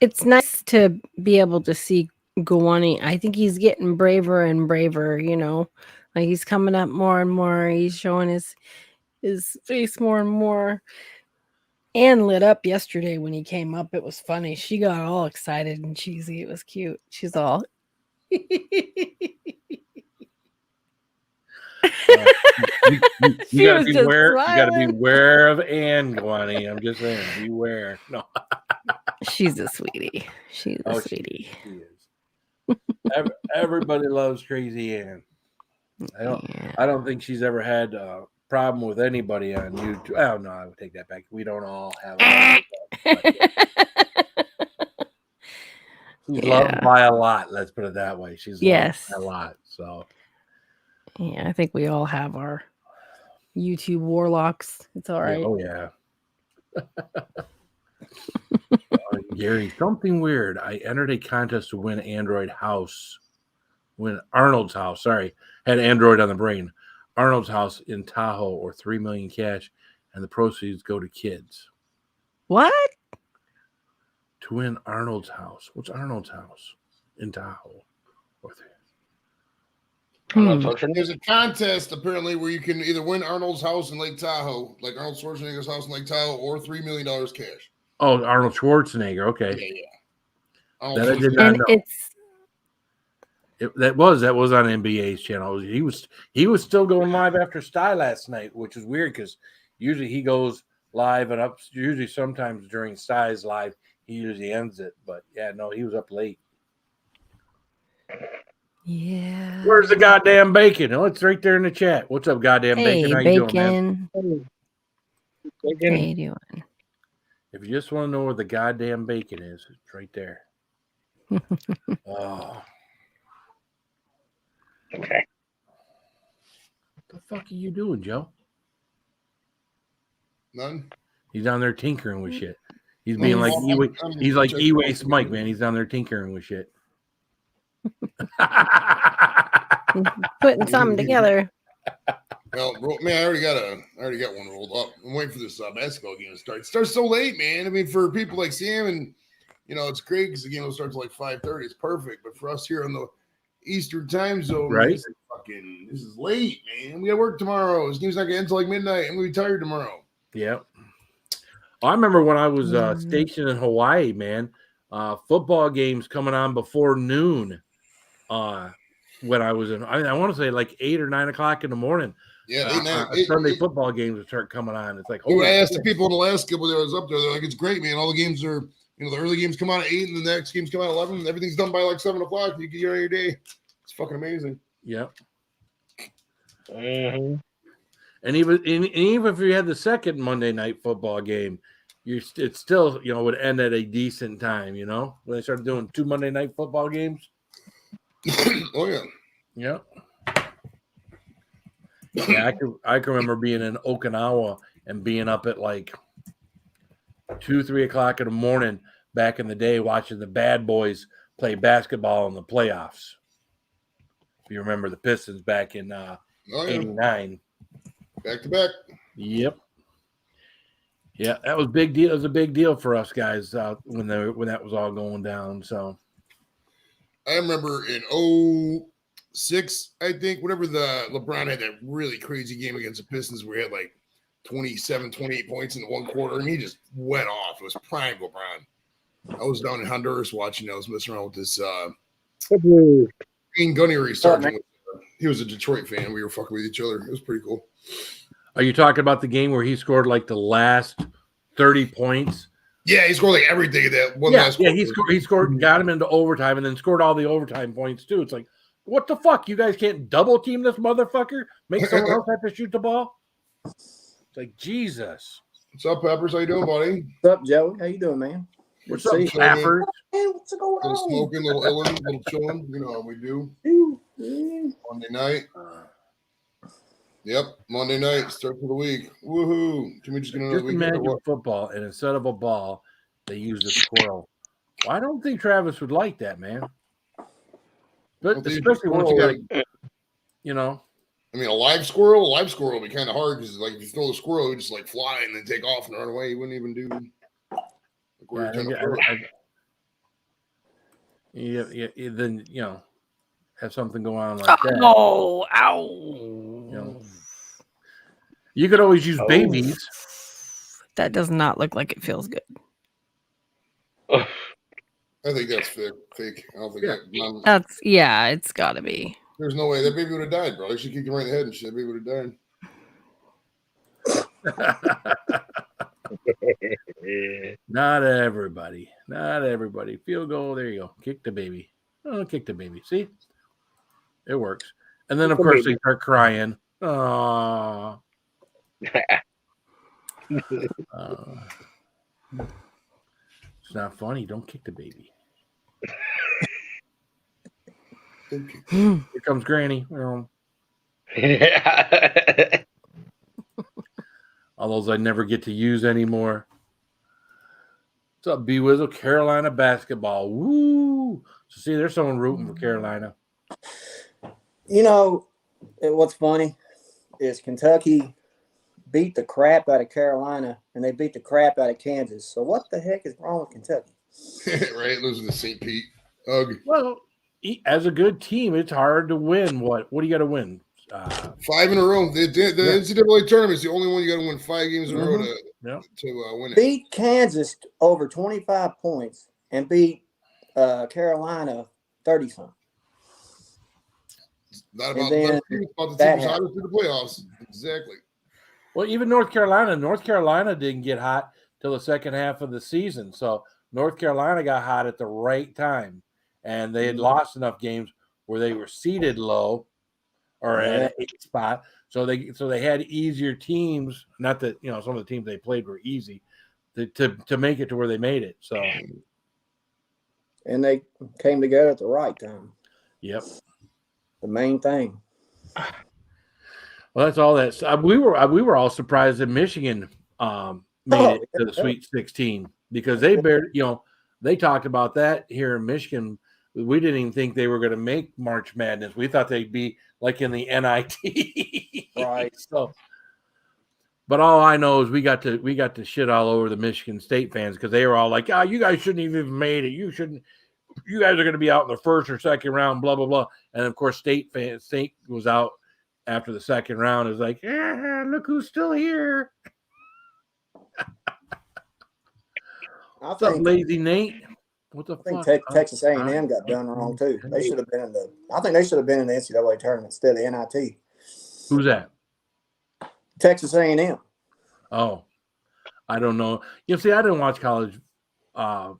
It's nice to be able to see Gawani. I think he's getting braver and braver, like he's coming up more and more. He's showing his face more and more. Anne lit up yesterday when he came up. It was funny. She got all excited and cheesy. It was cute. She's all You gotta be aware of Anne, Gawani. I'm just saying, beware. No. She's a sweetie. She's a sweetie. She is. Everybody loves Crazy Anne. I don't think she's ever had a problem with anybody on YouTube. Oh no, I would take that back. We don't all have. She's loved by a lot. Let's put it that way. She's loved by a lot. So. Yeah, I think we all have our YouTube warlocks. It's all right. Oh yeah. Gary, something weird. I entered a contest to win Arnold's house. Sorry, had Android on the brain. Arnold's house in Tahoe, or $3 million cash, and the proceeds go to kids. What? To win Arnold's house. What's Arnold's house in Tahoe? There's a contest apparently where you can either win Arnold's house in Lake Tahoe, like Arnold Schwarzenegger's house in Lake Tahoe, or $3 million cash. Oh, Arnold Schwarzenegger. Okay. Yeah. That I did not know. That was on NBA's channel. He was still going live after Sty last night, which is weird because usually he goes live and up. Usually, sometimes during Sty's live, he usually ends it. But yeah, no, he was up late. Yeah. Where's the goddamn bacon? Oh, it's right there in the chat. What's up, goddamn bacon? How you doing, man? How you doing? If you just want to know where the goddamn bacon is, it's right there. Oh. Okay. What the fuck are you doing, Joe? None. He's down there tinkering with shit. He's being like he's like E-Waste Mike, man. He's down there tinkering with shit. Putting something together. Well, man, I already got one rolled up. I'm waiting for this basketball game to start. It starts so late, man. I mean, for people like Sam and it's great because the game will start at like 5:30. It's perfect. But for us here on the Eastern time zone, right? Man, this is late, man. We got work tomorrow. This game's not gonna end until like midnight. I'm gonna be tired tomorrow. Yeah. I remember when I was stationed in Hawaii, man. Football games coming on before noon. When I was I want to say like 8 or 9 o'clock in the morning. Yeah, Sunday football games would start coming on. It's like, I asked the people in Alaska when I was up there. They're like, it's great, man. All the games are, the early games come out at 8, and the next games come out at 11. And everything's done by like 7 o'clock. You can get out of your day. It's fucking amazing. Yep. Mm-hmm. And even if you had the second Monday night football game, it still would end at a decent time. When they started doing 2 Monday night football games. Oh yeah. Yep. Yeah, I can remember being in Okinawa and being up at like 2-3 o'clock in the morning back in the day, watching the Bad Boys play basketball in the playoffs. you remember the Pistons back in Oh, yeah. '89. Back to back. Yep. Yeah, that was big deal. It was a big deal for us guys when that was all going down. So I remember in 06, I think, whenever the LeBron had that really crazy game against the Pistons where he had like 27, 28 points in the one quarter, and he just went off. It was prime LeBron. I was down in Honduras watching. I was messing around with this Green Gunnery sergeant. He was a Detroit fan. We were fucking with each other. It was pretty cool. are you talking about the game where he scored like the last 30 points? Yeah, he scored like everything that one Yeah, last yeah, quarter. he scored, got him into overtime, and then scored all the overtime points too. It's like, what the fuck? You guys can't double team this motherfucker? Make someone else have to shoot the ball? It's like, Jesus. What's up, Peppers? How you doing, buddy? What's up, Joey? How you doing, man? What's Good up, to see you. Stafford? Hey, what's going Little on? smoking, little illing, little chilling. You know how we do. Monday night. Yep, Monday night, start for the week. Woohoo. Can we just get another Just weekend or imagine what? football, and instead of a ball, they use a squirrel. Well, I don't think Travis would like that, man. But Well, they use especially once you squirrel, got, you know. I mean, a live squirrel will be kind of hard because, like, if you throw the squirrel, it just like fly and then take off and run away. You wouldn't even do. Like, where you're trying to throw it. Yeah, then you know, have something go on like that. Oh, ow. You know, you could always use babies. That does not look like it feels good. I think that's fake. I don't think That's it's got to be. there's no way that baby would have died, bro. They should kick him right in the head and shit. That baby would have died. Not everybody. Field goal. There you go. Kick the baby. Oh, kick the baby. See, it works. And then of course they start crying. Oh. It's not funny. Don't kick the baby. Here comes Granny. All those I never get to use anymore. What's up, B-Wizzle? Carolina basketball. Woo! So see, there's someone rooting for Carolina. You know, what's funny is Kentucky beat the crap out of Carolina and they beat the crap out of Kansas. So what the heck is wrong with Kentucky? Right, losing to St. Pete. Ugh. Well, as a good team, it's hard to win. What do you got to win? 5 in a row. The NCAA tournament is the only one you got to win 5 games in a row to win it. Beat Kansas over 25 points and beat Carolina 30-something. Not about And the then team, it's about the that team that's hottest in the playoffs. Exactly. Well, even North Carolina didn't get hot till the second half of the season. So North Carolina got hot at the right time, and they had lost enough games where they were seated low or at an 8 spot. So they had easier teams. Not that some of the teams they played were easy to make it to where they made it. So, and they came together at the right time. Yep. The main thing. Well, that's all that we were all surprised that Michigan made it to the Sweet 16 because they they talked about that here in Michigan. We didn't even think they were going to make March Madness. We thought they'd be like in the NIT. Right. So, but all I know is we got to shit all over the Michigan State fans because they were all like, "Oh, you guys shouldn't have even made it. You shouldn't. You guys are going to be out in the first or second round." Blah blah blah. And of course, State was out after the second round. Is like, look who's still here. What's up, lazy Nate? What the fuck? Texas A&M got done wrong too. They should have been in the. I think they should have been in the NCAA tournament instead of the NIT. Who's that? Texas A&M. Oh, I don't know. See, I didn't watch college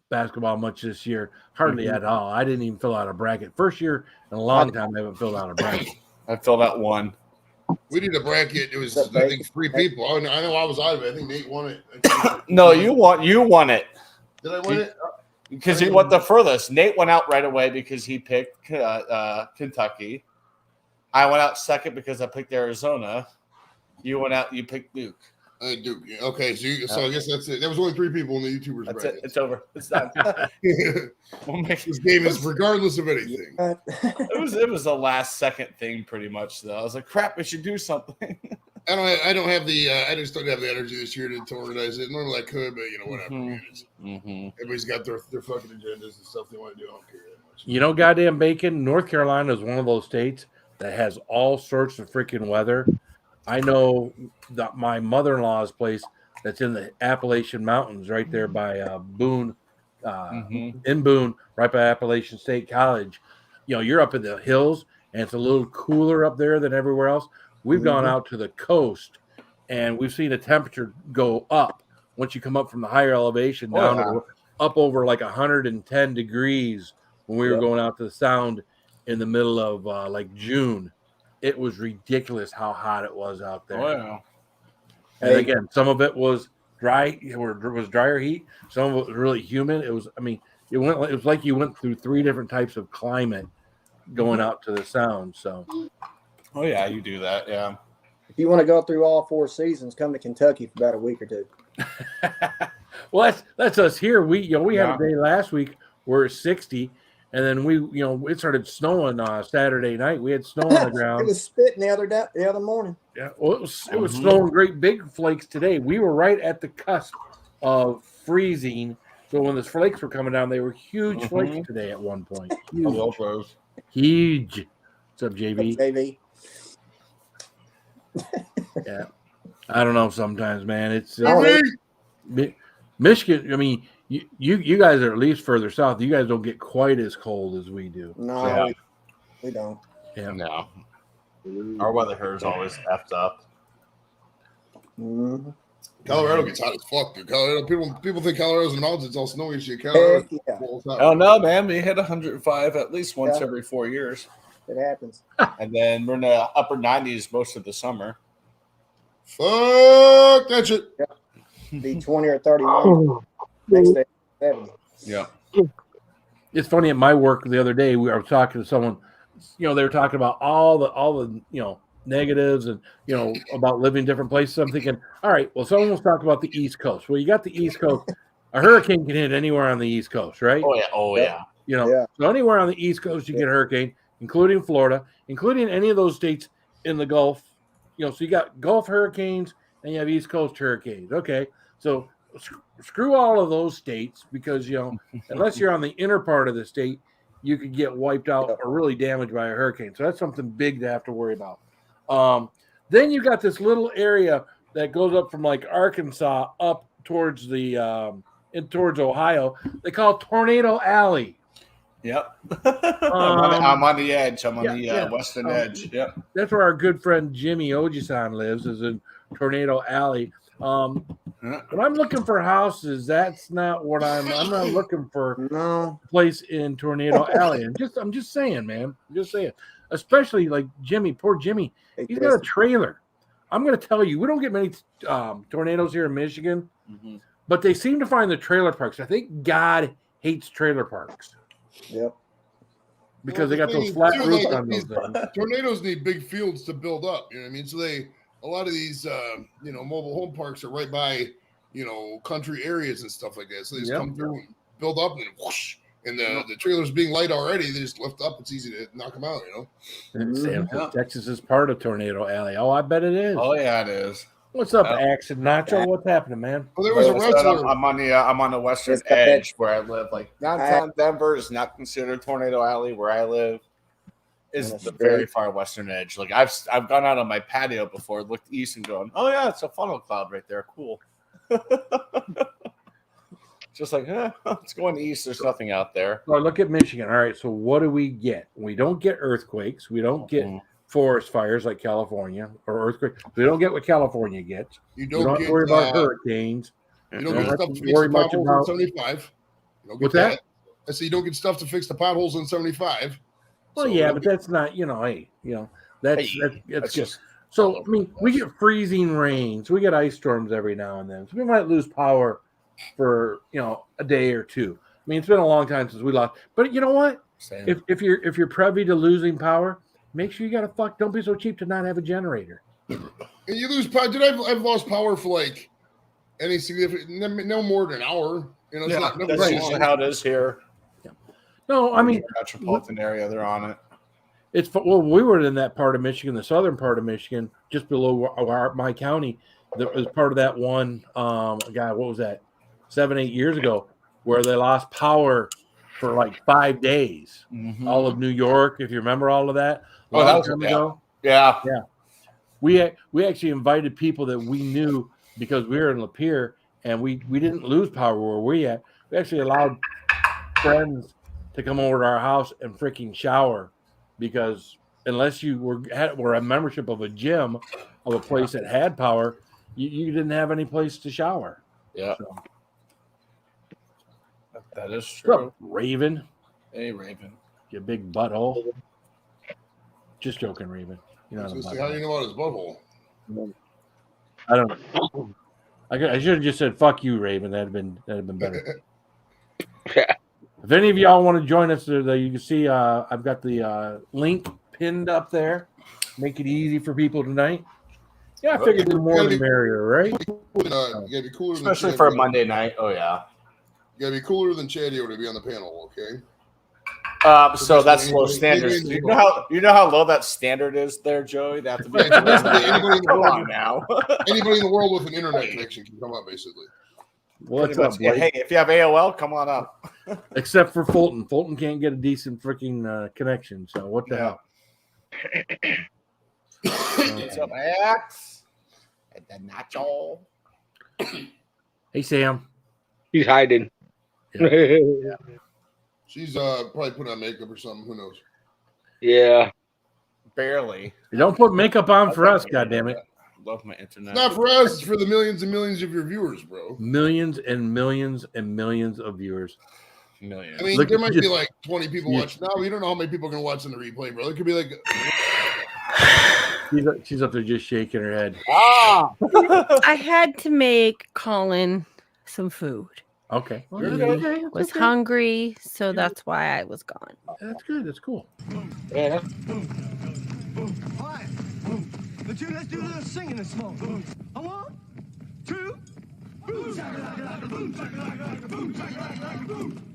basketball much this year, hardly at all. I didn't even fill out a bracket. First year in a long time, I haven't filled out a bracket. I filled out one. We did a bracket. It was I think 3 people. I know I was out of it. I think Nate won it. No, you won it. Did I win it? Because he went the furthest. Nate went out right away because he picked Kentucky. I went out second because I picked Arizona. You went out. You picked Duke. I do. Okay, so I guess that's it. That was only 3 people in the YouTubers. That's bracket. it. It's over. It's done. This game is regardless of anything. It was a last second thing, pretty much. Though I was like, crap, we should do something. I don't have the. I just don't have the energy this year to organize it. Normally I could, but whatever. Everybody's got their fucking agendas and stuff they want to do. I don't care that much. You know, goddamn bacon. North Carolina is one of those states that has all sorts of freaking weather. I know that my mother-in-law's place that's in the Appalachian Mountains, right there by Boone, in Boone, right by Appalachian State College. You're up in the hills, and it's a little cooler up there than everywhere else. We've gone out to the coast, and we've seen the temperature go up once you come up from the higher elevation down to up over like 110 degrees when we were going out to the Sound in the middle of like June. It was ridiculous how hot it was out there. Oh, yeah. And again, some of it was dry, or it was drier heat. Some of it was really humid. It was like you went through 3 different types of climate going out to the Sound. So, oh yeah, you do that. Yeah. If you want to go through all 4 seasons, come to Kentucky for about a week or 2. Well, that's us here. We had a day last week where it's 60. And then it started snowing Saturday night. We had snow on the ground. It was spitting the other morning. Yeah, well, it was snowing great big flakes today. We were right at the cusp of freezing. So when the flakes were coming down, they were huge flakes today at one point. Huge. What's up, JB? JB. Yeah. I don't know sometimes, man. It's Michigan. I mean, you guys are at least further south. You guys don't get quite as cold as we do. No, we don't. Yeah. No. Our weather here is always effed up. Colorado gets hot as fuck, dude. Colorado people think Colorado's in the mountains. It's all snowy and shit. Colorado. Oh no, man! We hit 105 at least once every 4 years. It happens. And then we're in the upper 90s most of the summer. Fuck that shit. Be 20 or 31. Next day, 70. Yeah. It's funny at my work the other day. We were talking to someone. They were talking about all the negatives and about living in different places. I'm thinking, all right, well, someone was talking about the East Coast. Well, you got the East Coast. A hurricane can hit anywhere on the East Coast, right? Oh yeah. So anywhere on the East Coast you get a hurricane, including Florida, including any of those states in the Gulf. So you got Gulf hurricanes and you have East Coast hurricanes. Okay, so screw all of those states because unless you're on the inner part of the state, you could get wiped out or really damaged by a hurricane. So that's something big to have to worry about. Then you got this little area that goes up from like Arkansas up towards the towards Ohio. They call it Tornado Alley. Yep. I'm on the edge. I'm on the western edge. Yep. That's where our good friend Jimmy Ojisan lives, is in Tornado Alley. When I'm looking for houses, that's not what I'm not looking for a place in Tornado Alley. I'm just saying, man. I'm just saying. Especially like Jimmy, poor Jimmy. He's got a trailer. I'm going to tell you, we don't get many tornadoes here in Michigan, but they seem to find the trailer parks. I think God hates trailer parks. Yep. Because they got those flat roofs on those things. Tornadoes need big fields to build up. You know what I mean? So a lot of these, mobile home parks are right by, country areas and stuff like that. So they just come through and build up and then whoosh. And the trailer's being light already. They just lift up. It's easy to knock them out, Texas is part of Tornado Alley. Oh, I bet it is. Oh, yeah, it is. What's up, Axe and Nacho? What's happening, man? Well, there was a wrestler. I'm on the western edge where I live. Like downtown Denver is not considered Tornado Alley. Where I live is the very far western edge. Like I've gone out on my patio before, looked east and going, oh yeah, it's a funnel cloud right there. Cool. Just like, it's going east. There's nothing out there. Well, look at Michigan. All right, so what do we get? We don't get earthquakes. We don't get forest fires like California or earthquakes. We don't get what California gets. You don't have to worry about hurricanes. You don't get stuff to fix the potholes on 75. What's that? I say you don't get stuff to fix the potholes on 75. Well, but that's not, that's just. So, I mean, we get freezing rains. We get ice storms every now and then. So we might lose power for a day or two. I mean, it's been a long time since we lost. But you know what? If you're privy to losing power, make sure you don't be so cheap to not have a generator. And you lose power. Dude, I've lost power for like any significant, no more than an hour. You know, it's not never That's so usually long. how it is here. No, I mean, Metropolitan area, they're on it. it's well, we were in that part of Michigan, the southern part of Michigan, just below my county. That was part of that one. God, what was that? 7-8 years ago, where they lost power for like 5 days. Mhm. All of New York, if you remember all of that. Oh, that was Long time yeah. ago. Yeah. Yeah. We actually invited people that we knew because we were in Lapeer, and we didn't lose power where we at. We actually allowed friends to come over to our house and freaking shower, because unless you were a membership of a gym of a place that had power, you didn't have any place to shower. Yeah. So, That is what's true. up, Raven? Hey, Raven. You big butthole. Just joking, Raven. You're I not a was gonna say, how do butthole. you know about his butthole? I don't know. I should have just said "fuck you, Raven." That'd have been better. If any of y'all want to join us, you can see I've got the link pinned up there. Make it easy for people tonight. Yeah, I figured the more the merrier, right? You gotta be cooler than Especially Chad for a Odo. Monday night. Oh, yeah. You gotta be cooler than Chad Odo to be on the panel, okay? So that's low Anybody- standards. anybody- You know how low that standard is there, Joey? They have to be. Yeah, so basically anybody in the Come world- on now. Anybody in the world with an internet connection can come up, basically. What's Pretty up, much. Yeah, Blake? hey, if you have AOL, come on up. Except for Fulton. Fulton can't get a decent freaking connection. So what the hell? What's up, X? And the nacho. Hey, Sam. He's hiding. She's probably putting on makeup or something. Who knows? Yeah. Barely. You don't put makeup on for us, goddammit. Love my internet. It's not for us. It's for the millions and millions of your viewers, bro. Millions and millions and millions of viewers. Millions. I mean, Look, there might just- be like 20 people Yeah. watching. No, you don't know how many people are going to watch in the replay, bro. It could be like She's up there just shaking her head. Ah! I had to make Colin some food. Okay. Well, He that's okay. was hungry, so that's why I was gone. That's good. That's cool. Yeah. But you, let's do a little singing this morning. A 1, 2, boom, shakalaka, boom, shakalaka, boom, shakalaka, boom.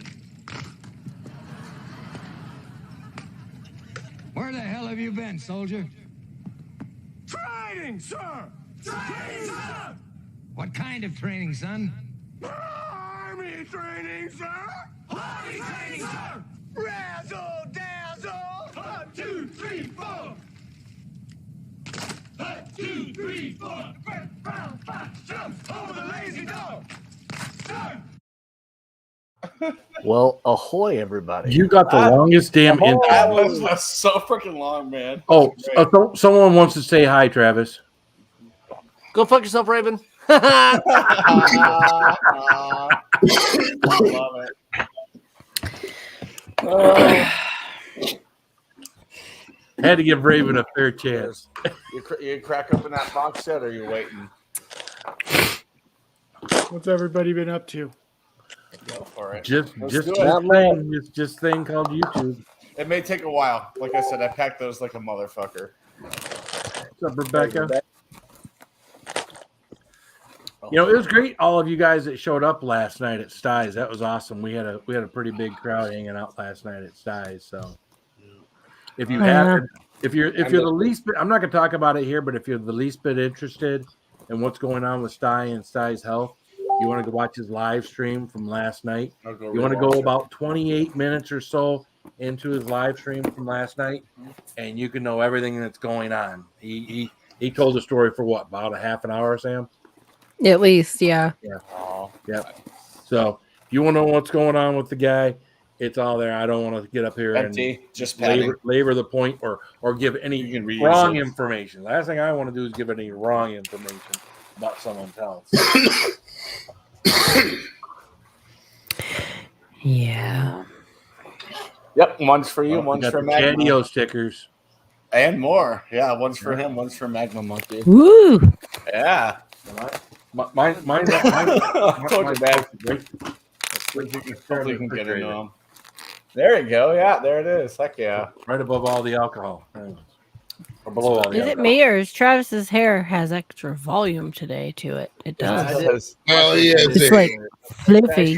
Where the hell have you been, soldier? Training, sir! Training, sir! What kind of training, son? Army training, sir! Army training, sir! Razzle dazzle! 1, 2, 3, 4! 1, 2, 3, 4! First round, 5 jumps over the lazy dog! Sir! Well, ahoy, everybody. You got the longest damn intro. That was so freaking long, man. Oh, someone wants to say hi, Travis. Go fuck yourself, Raven. I love it. Had to give Raven a fair chance. You crack open that box yet, or are you waiting? What's everybody been up to? Go for it. Just Let's just do this it. thing, just thing called YouTube. It may take a while. Like I said, I packed those like a motherfucker. What's up, Rebecca? You know, it was great. All of you guys that showed up last night at Styes, that was awesome. We had a pretty big crowd hanging out last night at Styes. So, if you haven't, if you're the least bit, I'm not going to talk about it here, but if you're the least bit interested in what's going on with Sty and Sty's health, you want to go watch his live stream from last night. You want to go about 28 minutes or so into his live stream from last night, and you can know everything that's going on. He told the story for what, about a half an hour, Sam? At least, yeah. Yeah. Yep. So if you want to know what's going on with the guy, it's all there. I don't want to get up here Empty, and just padding. labor the point or give any reuse wrong it. information. Last thing I want to do is give any wrong information about someone else. Yeah. Yep, one's for you, one's Got for the Magma. Chadio stickers. And more. Yeah, one's for him, one's for Magma Monkey. Woo! Yeah. Mine. I told you, man. Hopefully you can get into them. There you go. Yeah, there it is. Heck yeah. Right above all the alcohol. Or below all the Is other it me or is Travis's hair has extra volume today to it? It Yeah, does. it is. Well, yeah, It's like fluffy.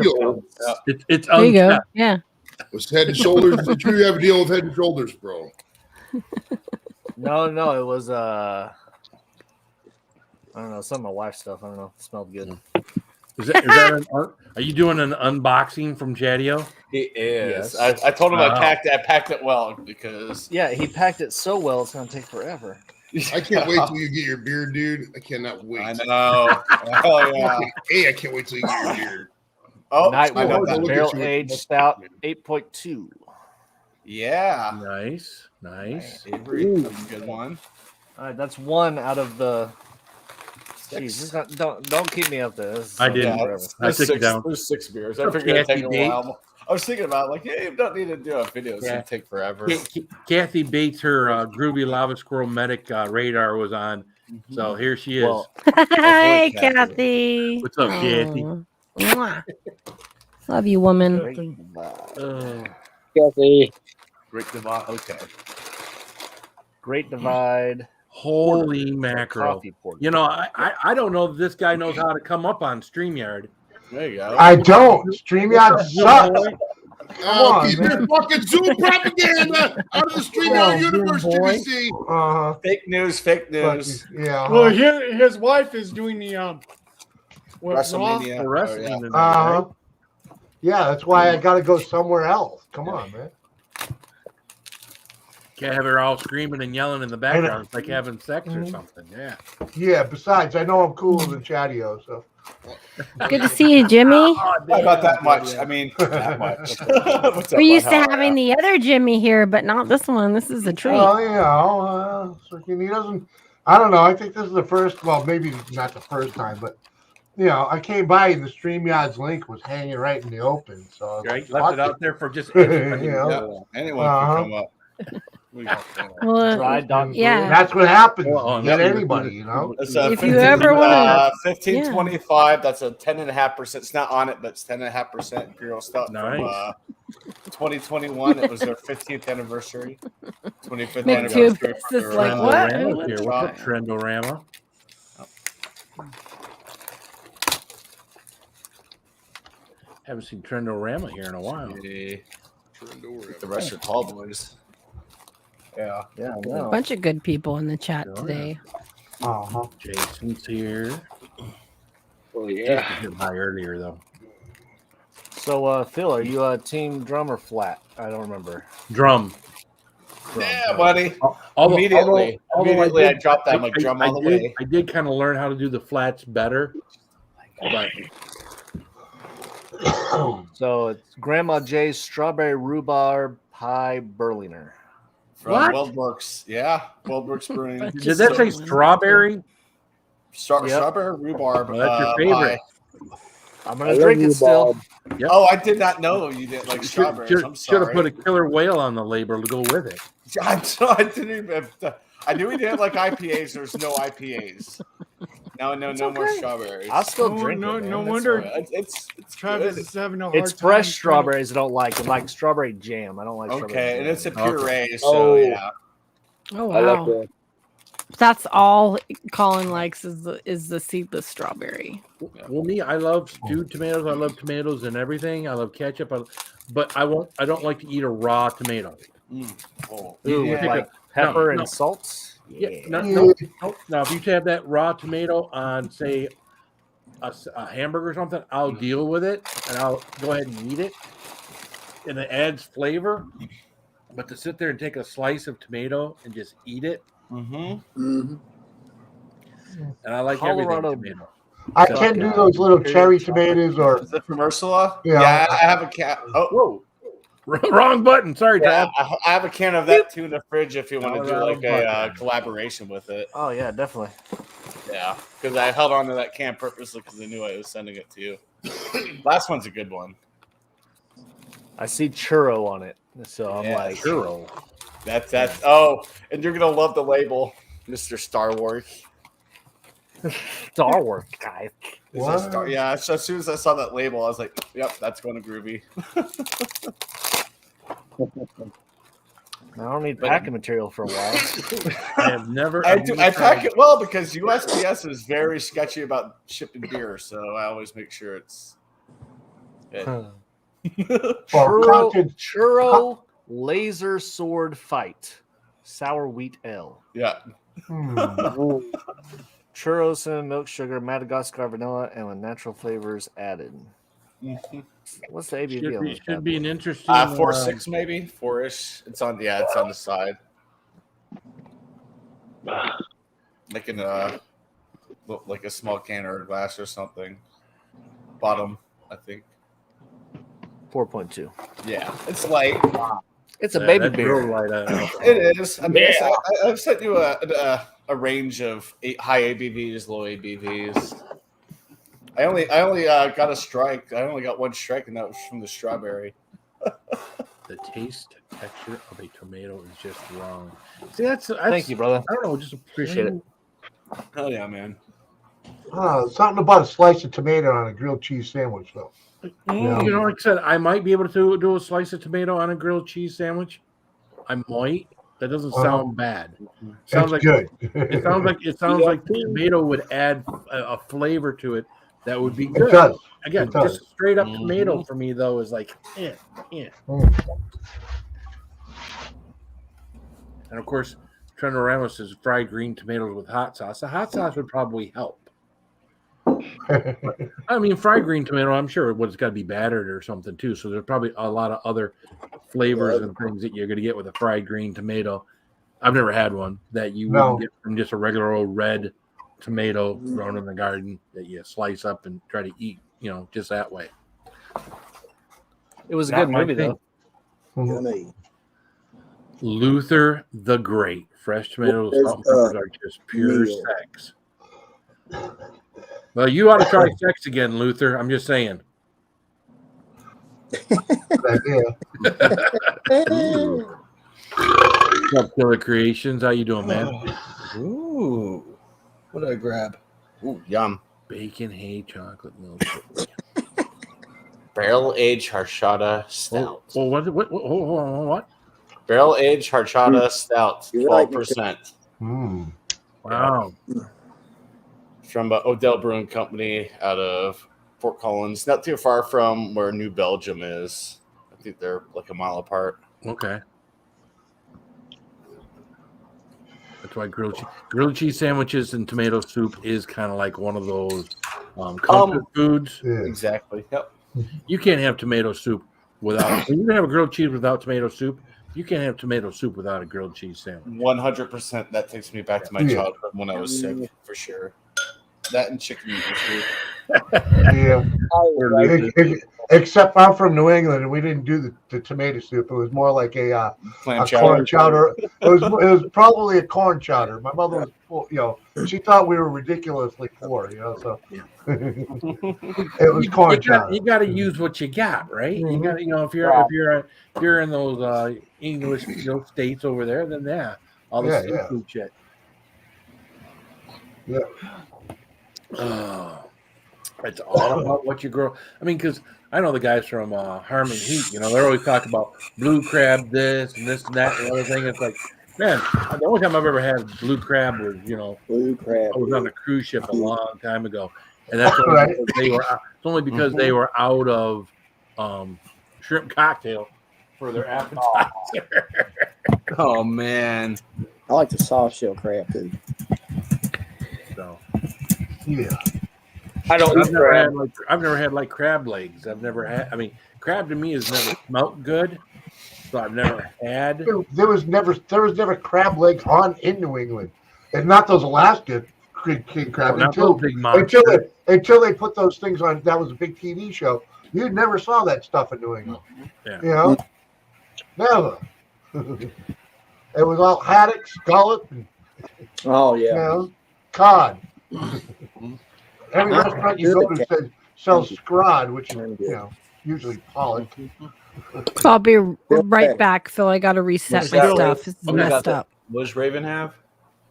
It's There you go. unkept. Yeah. Was Head and Shoulders? Did you have a deal with Head and Shoulders, bro? No, it was I don't know, some of my wife's stuff. I don't know. It smelled good. Is that are you doing an unboxing from Chadio? He is. Yes. I told him Wow. I packed it well because Yeah, he packed it so well it's gonna take forever. I can't wait till you get your beard, dude. I cannot wait. I know. Oh yeah. Hey, I can't wait till you get your beard. Oh, Night I know Wolf, that. barrel aged stout, 8.2. Yeah. Nice. Avery, that's a good one. All right, that's one out of the. Jeez, don't keep me up there. This is I so didn't. forever. I took it down. There's 6 beers. I Oh, figured it'd take Kathy a Bates. while. I was thinking about like, hey, you don't need to do a video. It's Yeah. gonna take forever. Kathy Bates, her groovy lava squirrel medic radar was on. So here she is. Well, Hi, Kathy. Kathy. What's up, Kathy? Aw. Mwah. Love you, woman. Kathy. Great divide. Okay. Great Divide. Holy Porter. mackerel! Coffee porter. You know, I don't know if this guy knows how to come up on StreamYard. There you go. I don't. StreamYard sucks. Oh, on, keep man. your fucking Zoom propaganda out of the StreamYard universe, TBC. Fake news. Yeah. Well, his wife is doing the what, WrestleMania. Wrestling tonight, Uh-huh. Yeah, that's why I got to go somewhere else. Come on, man. Can't have her all screaming and yelling in the background. It's like having sex or Mhm. something. Yeah. Yeah, besides, I know I'm cooler than Chadio, so. Good to see you, Jimmy. Not about that much. I mean, that much. What's up, We're used bud? to How are having the other Jimmy here, but not this one. This is a treat. Oh, yeah. So he doesn't, I don't know. I think this is the first, well, maybe not the first time, but, you know, I came by and the StreamYard's link was hanging right in the open. So I was Right, like, left it fuck out there for just anybody. You to know? go. Anyone Uh-huh. can come up. Well, Dry dog yeah. That's what happens. Well, You get no, anybody, you know? It's If you ever wanna- 1525, that's a 10.5%. It's not on it, but it's 10.5% Imperial Stout Nice. from 2021. It was their 15th anniversary. 25th Make two anniversary. bits is like, what? Trendorama here. What's up, Trendorama? Haven't seen Trendorama here in a while. The rest are tall boys. Yeah. Yeah, I A know. bunch of good people in the chat Oh, today. Uh-huh. Jason's here. Oh Jason yeah. hit high earlier though. So, Phil, are you team drum or flat? I don't remember. Drum. Yeah, buddy. Although- Immediately I did- dropped that. I'm like, drum all the did- way. I did kind of learn how to do the flats better. But So it's Grandma J's strawberry rhubarb pie Berliner. From What? Weldworks. Yeah. Weldworks Brewing. did that say strawberry? Strawberry rhubarb. Well, that's your favorite. pie. I'm gonna drink it still. Yep. Oh, I did not know you didn't like strawberries. I'm Should have sorry. put a killer whale on the label to go with it. I didn't even. I knew he didn't like IPAs. There's no IPAs. No more strawberries. I'll still No, drink no, it. man. no That's wonder all right. It's Travis good. is having a hard time. It's fresh trying- strawberries I don't like. I like strawberry jam. I don't like strawberry Okay, jam. and it's a Okay. puree, so Oh. yeah. Oh I like wow. that. That's all Colin likes is the seedless strawberry. Well, me, I love stewed tomatoes. I love tomatoes and everything. I love ketchup. But I don't like to eat a raw tomato. Oh, Ooh, yeah. with like pepper no. and salts. Yeah, no. Now, if you have that raw tomato on, say, a hamburger or something, I'll deal with it and I'll go ahead and eat it, and it adds flavor. But to sit there and take a slice of tomato and just eat it, Mm-hmm. and I like Colorado- everything tomato. I can do those little cherry tomatoes or. Is it from Ursula? Yeah. I have a can. Oh, Whoa, wrong button. Sorry, yeah, Tom. I have a can of that too in the fridge if you want to do No, like no, a collaboration with it. Oh yeah, definitely. Yeah, because I held on to that can purposely because I knew I was sending it to you. Last one's a good one. I see churro on it, so I'm Yeah, like, Churro. That's oh, and you're gonna love the label, Mr. Star Wars. Star Wars guy. It says Star, yeah, so as soon as I saw that label, I was like, "Yep, that's going to Groovy." I don't need packing material for a while. I have never. I pack it well because USPS is very sketchy about shipping beer, so I always make sure it's good. Churro laser sword fight, sour wheat ale. Yeah. Churro, cinnamon, milk, sugar, Madagascar vanilla, and with natural flavors added. What's the ABV on this? Should be an interesting. 4.6 maybe 4-ish. It's on the side. Making look like a small can or a glass or something. Bottom, I think. 4.2. Yeah, it's light. It's a baby beer. It is. I mean, I've sent you a range of high ABVs, low ABVs. I only got a strike. I only got one strike, and that was from the strawberry. The taste texture of a tomato is just wrong. See, that's Thank you, brother. I don't know, just appreciate it. Hell yeah, man. Something about a slice of tomato on a grilled cheese sandwich, though. You know, like I said, I might be able to do a slice of tomato on a grilled cheese sandwich. I might. That doesn't sound bad. Sounds like good. It sounds like the tomato would add a flavor to it that would be good. It does. Again, It does. just straight up tomato for me though is like, And of course, Trent Ramos says fried green tomatoes with hot sauce. The hot sauce would probably help. I mean, fried green tomato, I'm sure it's got to be battered or something too. So there's probably a lot of other flavors and things that you're going to get with a fried green tomato. I've never had one that you wouldn't get from just a regular old red tomato grown in the garden that you slice up and try to eat, just that way. It was a good movie, though. Luther the Great. Fresh tomatoes, salt and peppers are just pure sex. Well, you ought to try sex again, Luther. I'm just saying. What's up, Killer Creations? How you doing, man? Ooh. What did I grab? Ooh, yum. Bacon, hay, chocolate milk. Barrel aged horchata stout. Oh, what? Barrel aged horchata stout, 12%. Wow. From Odell Brewing Company out of Fort Collins, not too far from where New Belgium is. I think they're like a mile apart. Okay. That's why grilled cheese sandwiches and tomato soup is kind of like one of those comfort foods. Exactly. Yep. You can't have tomato soup without. You can have a grilled cheese without tomato soup. You can't have tomato soup without a grilled cheese sandwich. 100%. That takes me back to my childhood when I was sick, for sure. That and chicken noodle soup. Yeah. Except I'm from New England, and we didn't do the tomato soup. It was more like a corn chowder. It was probably a corn chowder. My mother was, she thought we were ridiculously poor, so it was corn chowder. You got to use what you got, right? You got to, if you're in those English states over there, then all the seafood shit. Yeah. Oh, it's all about what you grow. I mean, because I know the guys from Harmon Heat, they're always talking about blue crab this and this and that and the other thing. It's like, man, the only time I've ever had blue crab was, blue crab. I was on a cruise ship a long time ago. And that's only because they were out of shrimp cocktail for their appetizer. Oh, man. I like the soft shell crab, too. So. Yeah. I've never had like crab legs. I've never had. I mean, crab to me has never smelt good, so I've never had. There was never crab legs in New England, and not those Alaska king crab until they put those things on. That was a big TV show. You never saw that stuff in New England. Yeah. Never. It was all haddock, scallop. Oh yeah. Cod. Every restaurant you go to sells scrod, which is usually pollock. I'll be right back, Phil. I got to reset my stuff. It's messed up. What does Raven have?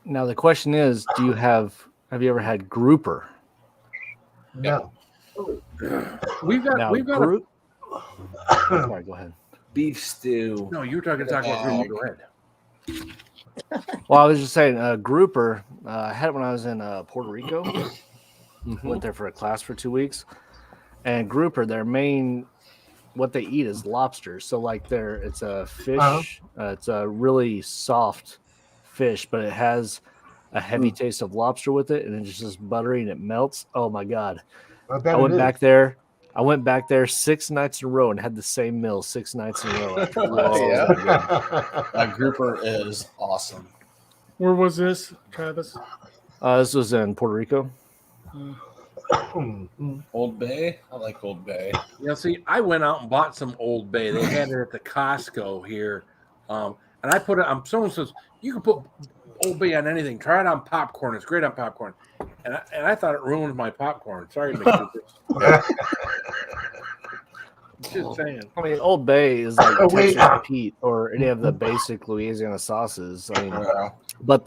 Now the question is, have you ever had grouper? No. We've got Sorry, go ahead. Beef stew. No, you were talking about grouper. Go ahead. Well, I was just saying, grouper. I had it when I was in Puerto Rico. Went there for a class for 2 weeks, and grouper, their main what they eat is lobster. So like it's a fish. It's a really soft fish, but it has a heavy taste of lobster with it, and it's just buttery and it melts. Oh my god! I went back there. I went back there 6 nights in a row and had the same meal 6 nights in a row. After That grouper is awesome. Where was this, Travis? This was in Puerto Rico. Old Bay. I like Old Bay. Yeah, see, I went out and bought some Old Bay. They had it at the Costco here, and I put it on. Someone says you can put Old Bay on anything. Try it on popcorn. It's great on popcorn. And I thought it ruined my popcorn. Sorry to make it. Just saying. I mean, Old Bay is like Texas Pete or any of the basic Louisiana sauces. I mean, but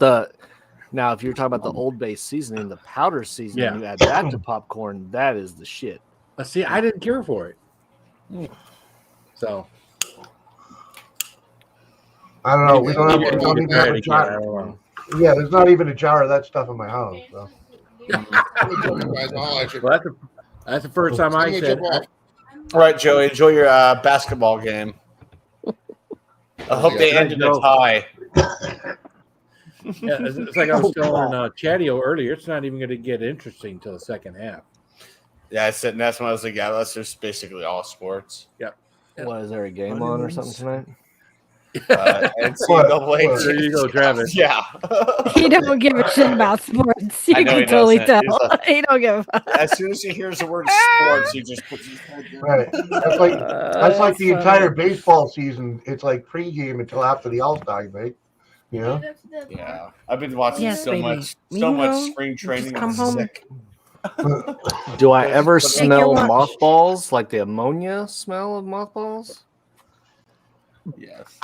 now if you're talking about the Old Bay seasoning, the powder seasoning, you add that to popcorn, that is the shit. See, I didn't care for it. So I don't know. We don't even have a jar. Yeah, there's not even a jar of that stuff in my house. So. Well, that's the first time I said. All right, Joey, enjoy your basketball game. I hope they ended a tie. Yeah, it's like I was telling Chadio earlier. It's not even going to get interesting till the second half. Yeah, I said, and that's when I was like, yeah, that's just basically all sports. Yep. What, is there a game on or something tonight? NCAA. There you go, Travis. Yeah. He don't give a shit about sports. You I know can he totally doesn't. tell. He's He don't give a fuck. As soon as he hears the word sports, he just puts his head down. Right. That's like the entire baseball season. It's like pregame until after the All-Star break. You know? Yeah. I've been watching Yes, so baby. much You know, spring training. just come I'm home. sick. Do I ever Take smell your lunch. mothballs, like the ammonia smell of mothballs? Yes.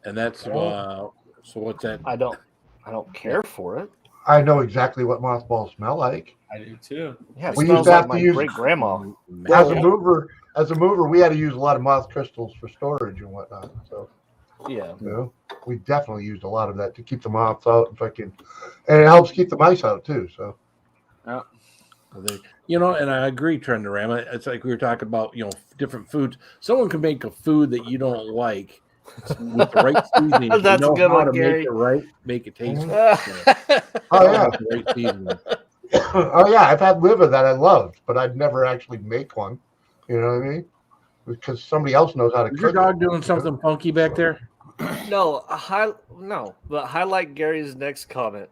And that's so. What's that? I don't care for it. I know exactly what mothballs smell like. I do too. Yeah, it We smells used to like have my to use great grandma. as a mover, we had to use a lot of moth crystals for storage and whatnot. So Yeah. you know, we definitely used a lot of that to keep the moths out and it helps keep the mice out too. So You know, and I agree, Trendorama. It's like we were talking about, different foods. Someone can make a food that you don't like with the right seasoning. If That's you know a good how one, to Gary. make it right, make it taste. Oh yeah. With the right seasoning. Oh yeah, I've had liver that I loved, but I'd never actually make one. You know what I mean? Because somebody else knows how to Is your cook. dog doing something funky back there? No, but highlight Gary's next comment.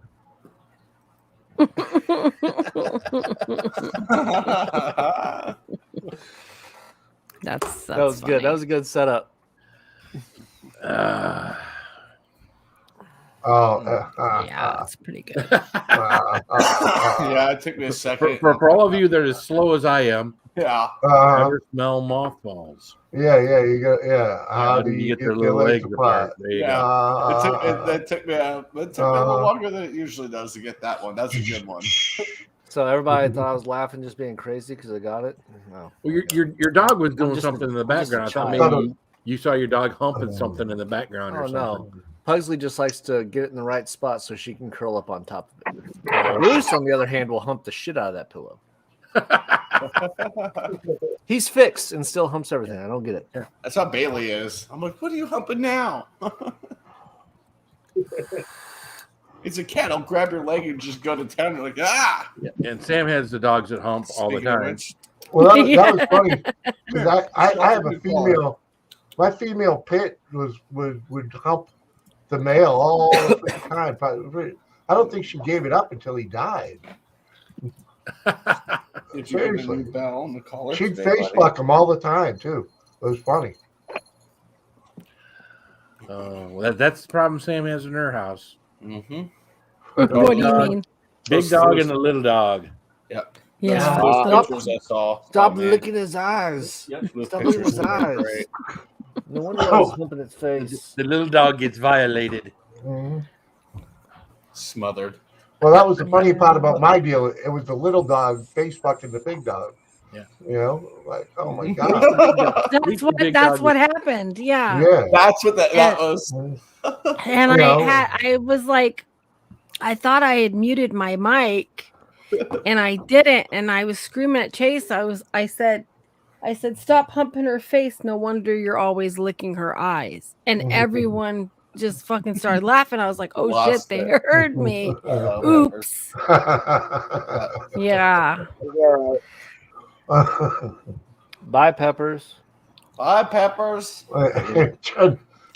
That's That was good. That was a good setup. Yeah, that's pretty good. Yeah, it took me a second. For all of you that are as slow as I am, Yeah. never smell mothballs. Yeah, you go. Yeah, how do you get their little legs apart? There you go. That took me a little longer than it usually does to get that one. That's a good one. So everybody thought I was laughing, just being crazy because I got it. No. Well, your dog was doing just something in the I'm just a background. I thought child. maybe you saw your dog humping something in the background or Oh something. no, Pugsley just likes to get it in the right spot so she can curl up on top of it. Bruce, on the other hand, will hump the shit out of that pillow. He's fixed and still humps everything. I don't get it. That's how Bailey is. I'm like, what are you humping now? It's a cat. I'll grab your leg and just go to town. You're like, ah. Yeah. And Sam has the dogs that hump all the Speaking of time. which, Well, that was funny. 'Cause I have a female. My female pit would hump the male all the time. I don't think she gave it up until he died. Did you get a Seriously. new bell on the collar? She'd today, face buddy? fuck him all the time too. It was funny. Well, that's the problem Sam has in her house. Mm-hmm. What do you mean? Big dog and a little dog. Yep. Yeah. Those pictures I saw. Stop Oh, man. licking his eyes. Yep, those Stop licking pictures his look eyes. great. No wonder I was humping its face. The little dog gets violated. Mhm. Smothered. Well, that was the funny part about my deal. It was the little dog face fucking the big dog. You know, like, oh my god. That's what happened. Yeah. Yeah. That's what that was. And You know. I was like, I thought I had muted my mic and I didn't, and I was screaming at Chase. I said, stop humping her face. No wonder you're always licking her eyes. And everyone just fucking started laughing. I was like, oh shit, Lost they it. heard me. Oops. Yeah. Bye, Peppers. Bye, Peppers.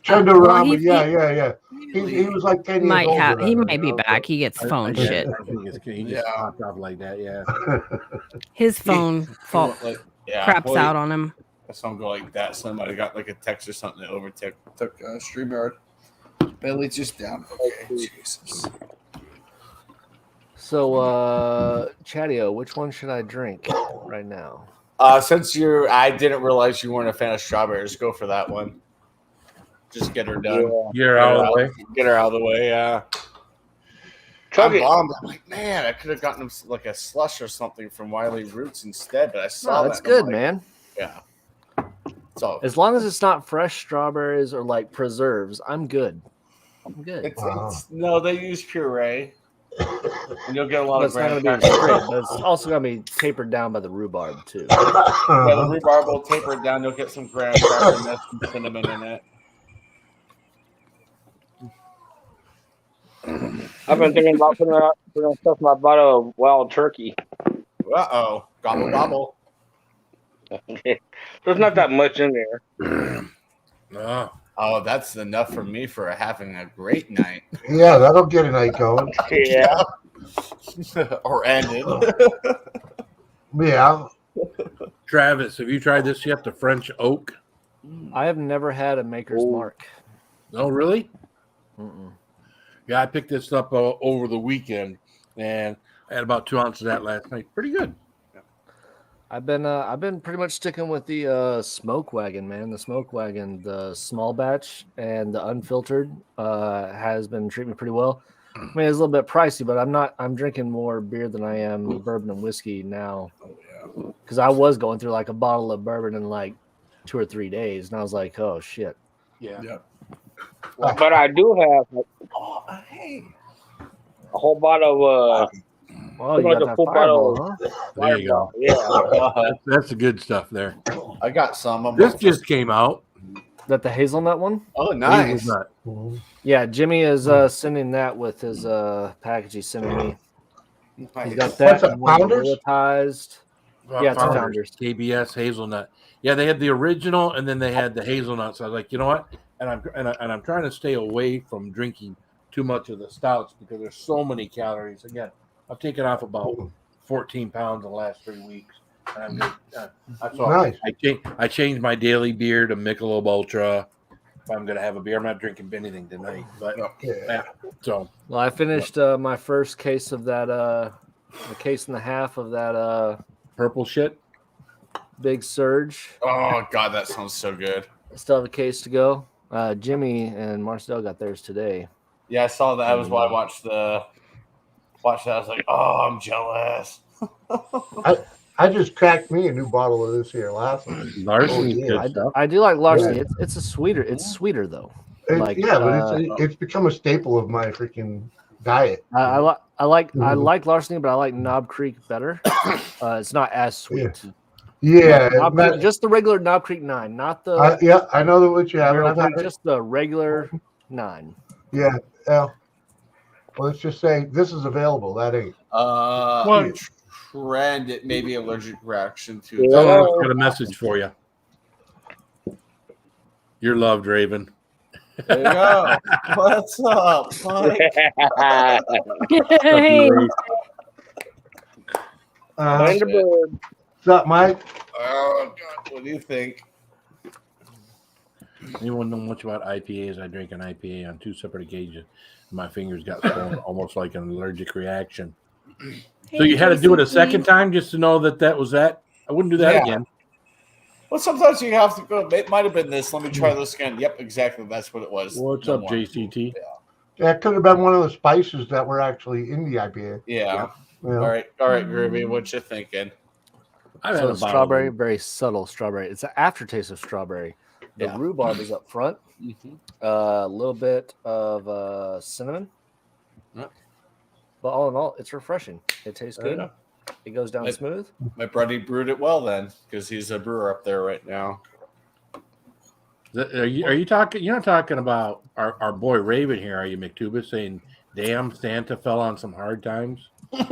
Chundorama, yeah. He was like 10 years older. He might be back. He gets phone shit. I think he just popped off like that. Yeah. His phone craps out on him. If someone go like that, somebody got like a text or something that overtook StreamYard. Billy's just down. Okay, Jesus. So, Chattio, which one should I drink right now? Since I didn't realize you weren't a fan of strawberries, go for that one. Just get her done. Get her out of the way. Get her out of the way. Yeah. I'm bummed. I'm like, man, I could have gotten him like a slush or something from Wiley Roots instead, but I saw that's that. and I'm good, like, man. Yeah. So As long as it's not fresh strawberries or like preserves, I'm good. I'm good. it's no, they use puree, and you'll get a lot Well, of it's not going grand to be straight, but it's also going to be tapered down by the rhubarb too. Yeah, the rhubarb will taper it down. You'll get some graham cracker and that's some cinnamon in it. I've been thinking about putting stuff in my bottle of wild turkey. Uh-oh. Gobble, gobble. There's not that much in there. Oh, that's enough for me for having a great night. Yeah, that'll get a night going. Yeah. Or ended. Yeah. Travis, have you tried this yet? The French oak? I have never had a Maker's Mark. No, really? Mm-mm. Yeah, I picked this up over the weekend, and I had about 2 ounces of that last night. Pretty good. I've been pretty much sticking with the Smoke Wagon, man. The Smoke Wagon, the small batch and the unfiltered has been treating me pretty well. I mean, it's a little bit pricey, but I'm drinking more beer than I am bourbon and whiskey now. Because I was going through like a bottle of bourbon in like 2 or 3 days, and I was like, oh shit. Yeah. But I do have a whole bottle of Oh, you got that Fireball, huh? There you go. Yeah. That's the good stuff there. I got some. This just came out. That the hazelnut one? Oh, nice. Hazelnut. Yeah, Jimmy is sending that with his package he's sending me. He's got What's that it, Founders? pelletized. Yeah, it's a Founders. KBS hazelnut. Yeah, they had the original, and then they had the hazelnut. So I was like, you know what? And I'm trying to stay away from drinking too much of the stouts because there's so many calories. Again, I've taken off about 14 pounds in the last 3 weeks. And I'm good. That's all. Nice. I changed my daily beer to Michelob Ultra. If I'm going to have a beer, I'm not drinking anything tonight. But yeah, so. Well, I finished my first case of that, a case and a half of that purple shit. Big Surge. Oh, God, that sounds so good. I still have a case to go. Jimmy and Marcel got theirs today. Yeah, I saw that. That was why I watched that. I was like, oh, I'm jealous. I just cracked me a new bottle of this here last night. Larceny, I do like Larceny. Yeah. It's a sweeter. It's sweeter though. But it's become a staple of my freaking diet. I like Larceny, but I like Knob Creek better. It's not as sweet. Yeah, just the regular Knob Creek 9, not the. I know that what you have. Just the regular 9. Yeah. Well, let's just say this is available. That ain't. Trend, it may be allergic reaction to. Someone's got a message for you. You're loved, Raven. There you go. What's up, Mike? Hey. What's up, Mike? Oh God, what do you think? Anyone know much about IPAs? I drank an IPA on 2 separate occasions. My fingers got swollen, almost like an allergic reaction. So you had to do it a second time just to know that was that? I wouldn't do that again. Well, sometimes you have to go. It might have been this. Let me try this again. Yep, exactly. That's what it was. What's up, JCT? Yeah, it could have been one of the spices that were actually in the IPA. Yeah. All right, Groovy. What you thinking? I've So had a the bottle strawberry, of- very subtle strawberry. It's an aftertaste of strawberry. The Yeah. rhubarb is up front. A little bit of cinnamon. Yep. But all in all, it's refreshing. It tastes good. Yeah. It goes down My- smooth. My buddy brewed it well then, because he's a brewer up there right now. Are you talking? You're not talking about our boy Raven here, are you, McTuba, saying, "Damn, Santa fell on some hard times." You're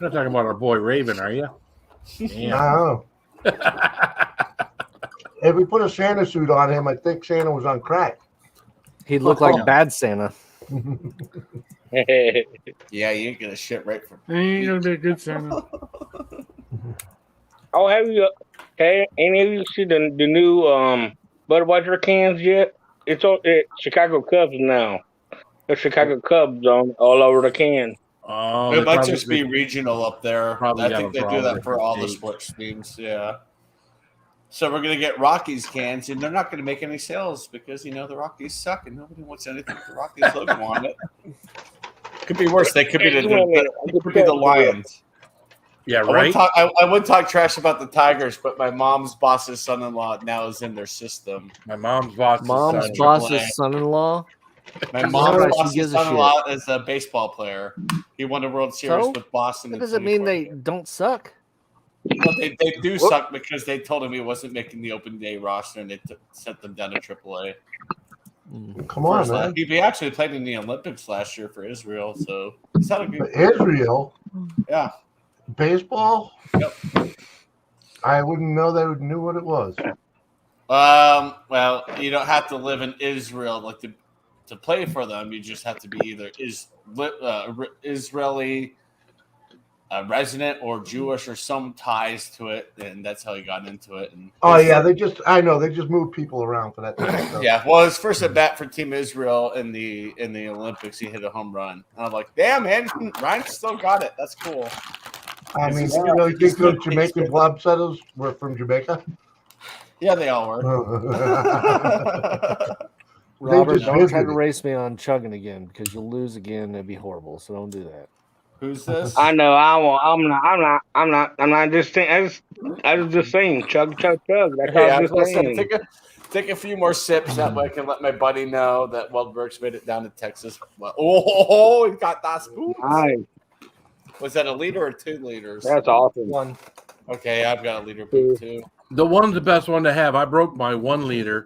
not talking about our boy Raven, are you? Damn. I don't know. If we put a Santa suit on him, I think Santa was on crack. He'd look like bad Santa. Yeah, you ain't gonna shit right from. Ain't gonna be a good Santa. Oh, have you? Hey, any of you see the new Budweiser cans yet? It's Chicago Cubs now. There's Chicago Cubs on all over the can. Oh, It might just be regional up there. probably I got think them they for do all the that for different all the states. sports teams. Yeah. So we're gonna get Rockies cans, and they're not gonna make any sales because the Rockies suck, and nobody wants anything with the Rockies logo on it. Could be worse. They could be the Lions. Yeah, I right. wouldn't talk trash about the Tigers, but my mom's boss's son-in-law now is in their system. My mom's boss's Mom's boss's son-in-law. My Jesus mom's Christ, who boss's gives a son-in-law is a baseball player. He won the World Series So? with Boston. That in doesn't mean 2014. they don't suck. Well, they do suck because they told him he wasn't making the open day roster, and they sent them down to AAA. Come on, First, man. he actually played in the Olympics last year for Israel, so he's had a good. Israel Yeah. baseball. Yep. I wouldn't know they knew what it was. Well, you don't have to live in Israel like to play for them. You just have to be either Israeli resident or Jewish or some ties to it, and that's how he got into it. And Oh yeah, they just move people around for that type of stuff. yeah. Well, his first at bat for Team Israel in the Olympics, he hit a home run. And I'm like, damn, man, Ryan still got it. That's cool. I mean, do you really think those Jamaican bobsledders were from Jamaica? Yeah, they all were. Robert, just don't try to visited. race me on chugging again because you'll lose again. It'd be horrible. So don't do that. Who's this? I know. I won't. I'm not just saying. I was just saying. Chug. That's all Hey, I I'm was just gonna say, saying. take a few more sips. That way I can let my buddy know that Weldberg's made it down to Texas. Oh, he got that spoon. Nice. Was that a liter or 2 liters? That's awesome. One. Okay, I've got a liter beer too. The one's the best one to have. I broke my 1 liter.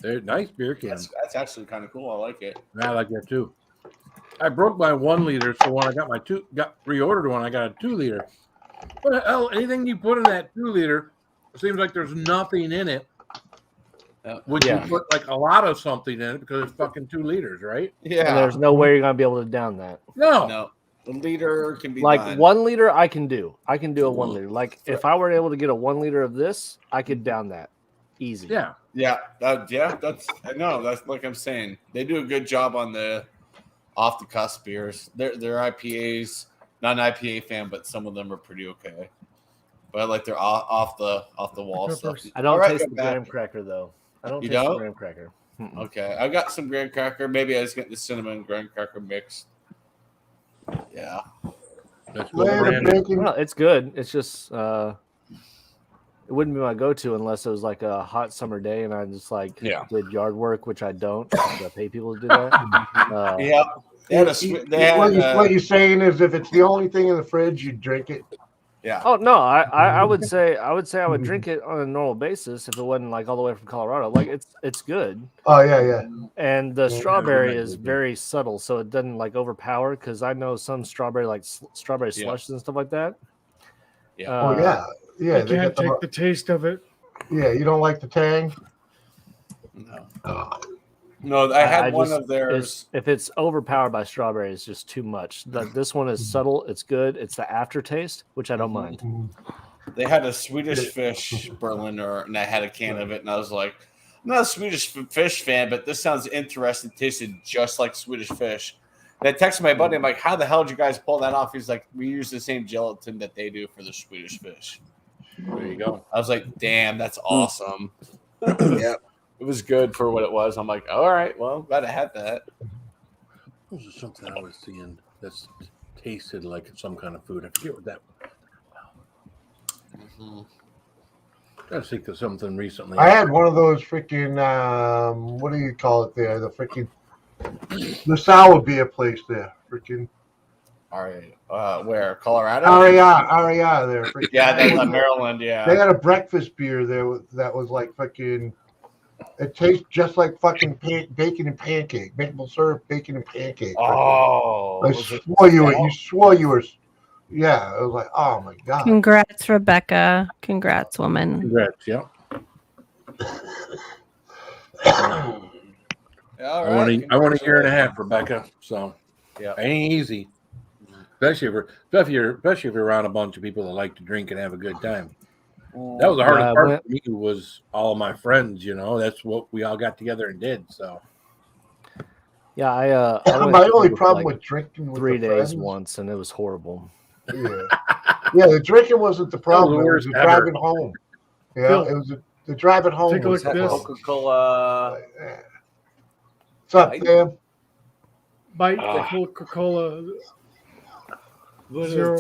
They're nice beer cans. That's actually kind of cool. I like it. I like that too. I broke my 1 liter, so when I got my reordered one, I got a 2 liter. What the hell? Anything you put in that 2 liter, it seems like there's nothing in it. Would you put like a lot of something in it because it's fucking 2 liters, right? Yeah. And there's no way you're gonna be able to down that. No. The liter can be Like done. 1 liter, I can do. I can do a 1 liter. Like if I were able to get a 1 liter of this, I could down that easy. Yeah. Yeah. That's I know. That's like I'm saying. They do a good job on the off the cusp beers. They're IPAs. Not an IPA fan, but some of them are pretty okay. But I like their off the wall stuff. I don't All right, taste go the back. graham cracker though. I don't You taste don't? the graham cracker. Mm-mm. Okay, I got some graham cracker. Maybe I was getting the cinnamon graham cracker mix. Yeah. That's Well, it's good. It's just it wouldn't be my go-to unless it was like a hot summer day and I just like did yard work, which I don't. I pay people to do that. Yeah. They had What you're saying is, if it's the only thing in the fridge, you drink it. Yeah. Oh no, I would say I would drink it on a normal basis if it wasn't like all the way from Colorado. Like it's good. Oh yeah. And the strawberry is very subtle, so it doesn't like overpower. Because I know some strawberry like strawberry slushes and stuff like that. Yeah. Oh yeah. You can't take the taste of it. Yeah, you don't like the tang. No, I had one just- of theirs. If it's overpowered by strawberry, it's just too much. This one is subtle. It's good. It's the aftertaste, which I don't mind. They had a Swedish fish Berliner, and I had a can of it, and I was like, I'm not a Swedish fish fan, but this sounds interesting. It tasted just like Swedish fish. And I texted my buddy, I'm like, how the hell did you guys pull that off? He's like, we use the same gelatin that they do for the Swedish fish. There you go. I was like, damn, that's awesome. Yeah. It was good for what it was. I'm like, all right, well, glad I had that. This is something I was seeing that's tasted like some kind of food. I forget what that. Gotta think of something recently. I had one of those freaking what do you call it there? The freaking the sour beer place there. Freaking All right. Where? Colorado? REI there. Freaking, Yeah, that's Maryland. Yeah. They had a breakfast beer there that was like fucking. It tastes just like fucking bacon and pancake, maple syrup, bacon and pancake. Oh, I swore you were. You swore you were. Yeah, it was like, oh my god. Congrats, Rebecca. Congrats, woman. Congrats, yeah. All I right. want a year and a half, Rebecca. So yeah, ain't easy. Especially if you're around a bunch of people that like to drink and have a good time. That was the hardest part for me was all of my friends, you know. That's what we all got together and did. So Yeah, I went my only with, problem like, with drinking with 3 the days friends- once, and it was horrible. Yeah, yeah. The drinking wasn't the problem. the It was worst the ever. driving home. Yeah, Phil, it was the driving home. take a was look at the this. problem. Coca-Cola. What's up, Sam? Bite Coca-Cola. Zero.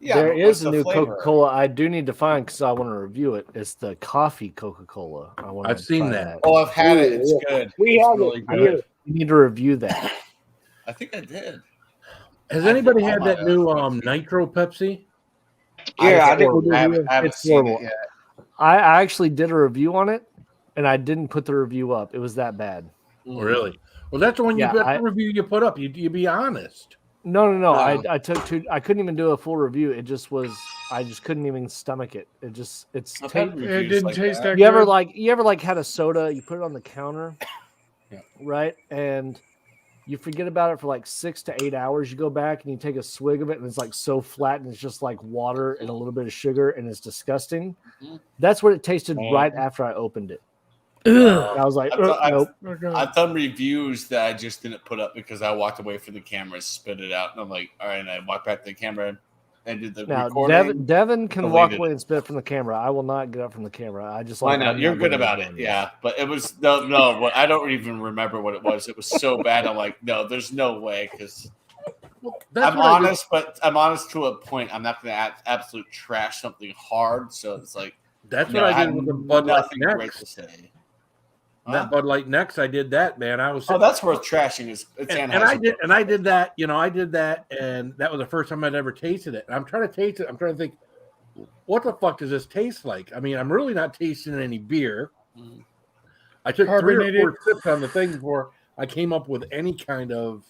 Yeah, There but is what's a the new flavor? Coca-Cola I do need to find because I want to review it. It's the coffee Coca-Cola. I've seen that. Oh, I've had it. It's good. We It's have really it good. here. You need to review that. I think I did. has anybody I had might that new Nitro Pepsi? Yeah, I think I we do. haven't It's seen horrible. it yet. I actually did a review on it, and I didn't put the review up. It was that bad. Really? Well, that's the one Yeah, the review you put up. You be honest. No. I took two. I couldn't even do a full review. It just was. I just couldn't even stomach it. It's. I've had It reviews didn't like taste that You ever good. like had a soda? You put it on the counter, right? And you forget about it for like 6 to 8 hours. You go back and you take a swig of it, and it's like so flat, and it's just like water and a little bit of sugar, and it's disgusting. That's what it tasted right after I opened it. And I was like, nope. I've done reviews that I just didn't put up because I walked away from the camera, spit it out, and I'm like, all right. And I walked back to the camera and did the Now, recording. Devin can walk deleted away it. and spit from the camera. I will not get up from the camera. I just Why like. not? I'm You're not good doing about again. it. Yeah. But it was no. What I don't even remember what it was. It was so bad. I'm like, no, there's no way because That's I'm what I did. honest, but I'm honest to a point. I'm not going to absolute trash something hard. So it's like That's no, what I have did with the Bud Light nothing great Next. to say. That Bud Light Next, I did that, man. I was Oh, that's worth trashing. It's and I did that. You know, I did that, and that was the first time I'd ever tasted it. And I'm trying to taste it. I'm trying to think, what the fuck does this taste like? I mean, I'm really not tasting any beer. I took 3 or 4 Carbonated. sips on the thing before I came up with any kind of.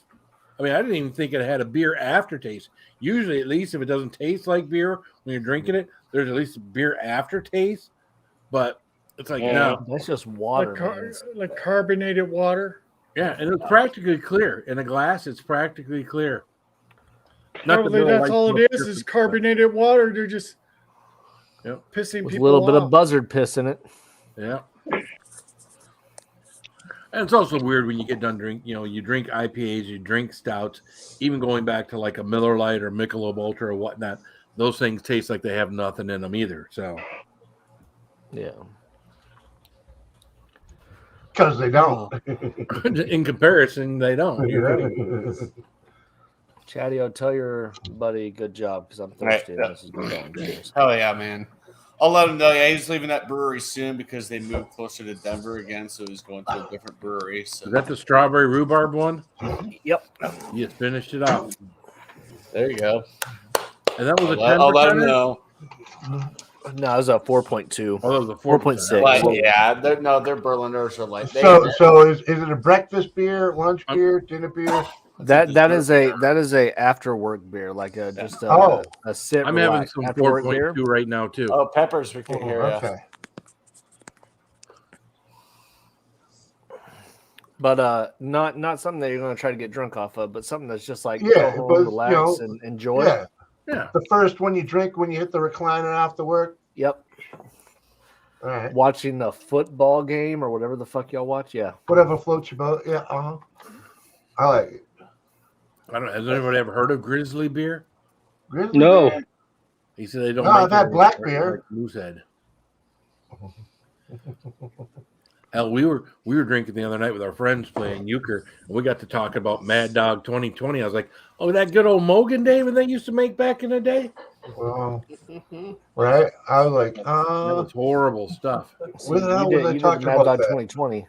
I mean, I didn't even think it had a beer aftertaste. Usually, at least if it doesn't taste like beer when you're drinking it, there's at least a beer aftertaste. But it's like no, That's just water. Like carbonated water. yeah, and it's practically clear in a glass. It's practically clear. Not the Probably Miller that's Lite all Plus it is difference, carbonated water. They're just Yep. pissing With a people little bit off. of buzzard piss in it. Yeah. And it's also weird when you get done drink. You know, you drink IPAs, you drink stouts, even going back to like a Miller Lite or Michelob Ultra or whatnot. Those things taste like they have nothing in them either. So, yeah. Because they don't. in comparison, they don't. You're right. Chatty, tell your buddy good job because I'm thirsty. Right. And this is my dog. Cheers. Hell yeah, man. I'll let him know. Yeah, he's leaving that brewery soon because they moved closer to Denver again, so he's going to a different brewery. So Is that the strawberry rhubarb one? Yep. You just finished it off. there you go. And that was a 10%. I'll let him know. No, it was a 4.2. Oh, that was a 4.6. Like, yeah, their Berliners are like. So is it a breakfast beer, lunch beer, dinner beer? That is a after work beer, like a just Oh. a sit. I'm having relax some after work 4.2 beer. right now too. Oh, peppers, we can Oh, hear. okay. But not something that you're going to try to get drunk off of, but something that's just like Yeah, go but, home, you relax, know, and enjoy. Yeah. Yeah. The first one you drink when you hit the recliner after work. Yep. All right. Watching the football game or whatever the fuck y'all watch. Yeah. Whatever floats your boat. Yeah. I like it. I don't know. Has anybody ever heard of Grizzly beer? Grizzly No. beer? He said they don't. No, make I've had it black like beer. Moosehead. Hell, we were drinking the other night with our friends playing euchre, and we got to talk about Mad Dog 2020. I was like, "Oh, that good old Mogan David they used to make back in the day." Well, right? I was like, That was horrible stuff. Where the hell was I talking Mad about Dog that? 2020.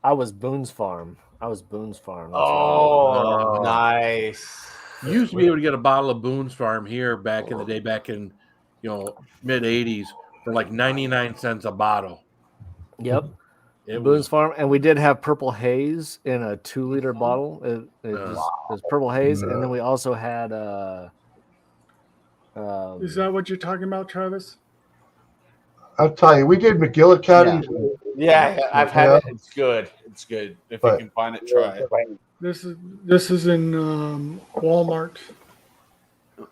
I was Boone's Farm. That's Oh, nice. You used to be able to get a bottle of Boone's Farm here back in the day, back in mid '80s for like 99 cents a bottle. Yep. It Boone's Farm, and we did have Purple Haze in a 2-liter bottle. It was Purple Haze, and then we also had. Is that what you're talking about, Travis? I'll tell you, we did McGillicuddy. Yeah, I've had it. It's good. It's good. If you can find it, try it. This is in Walmart.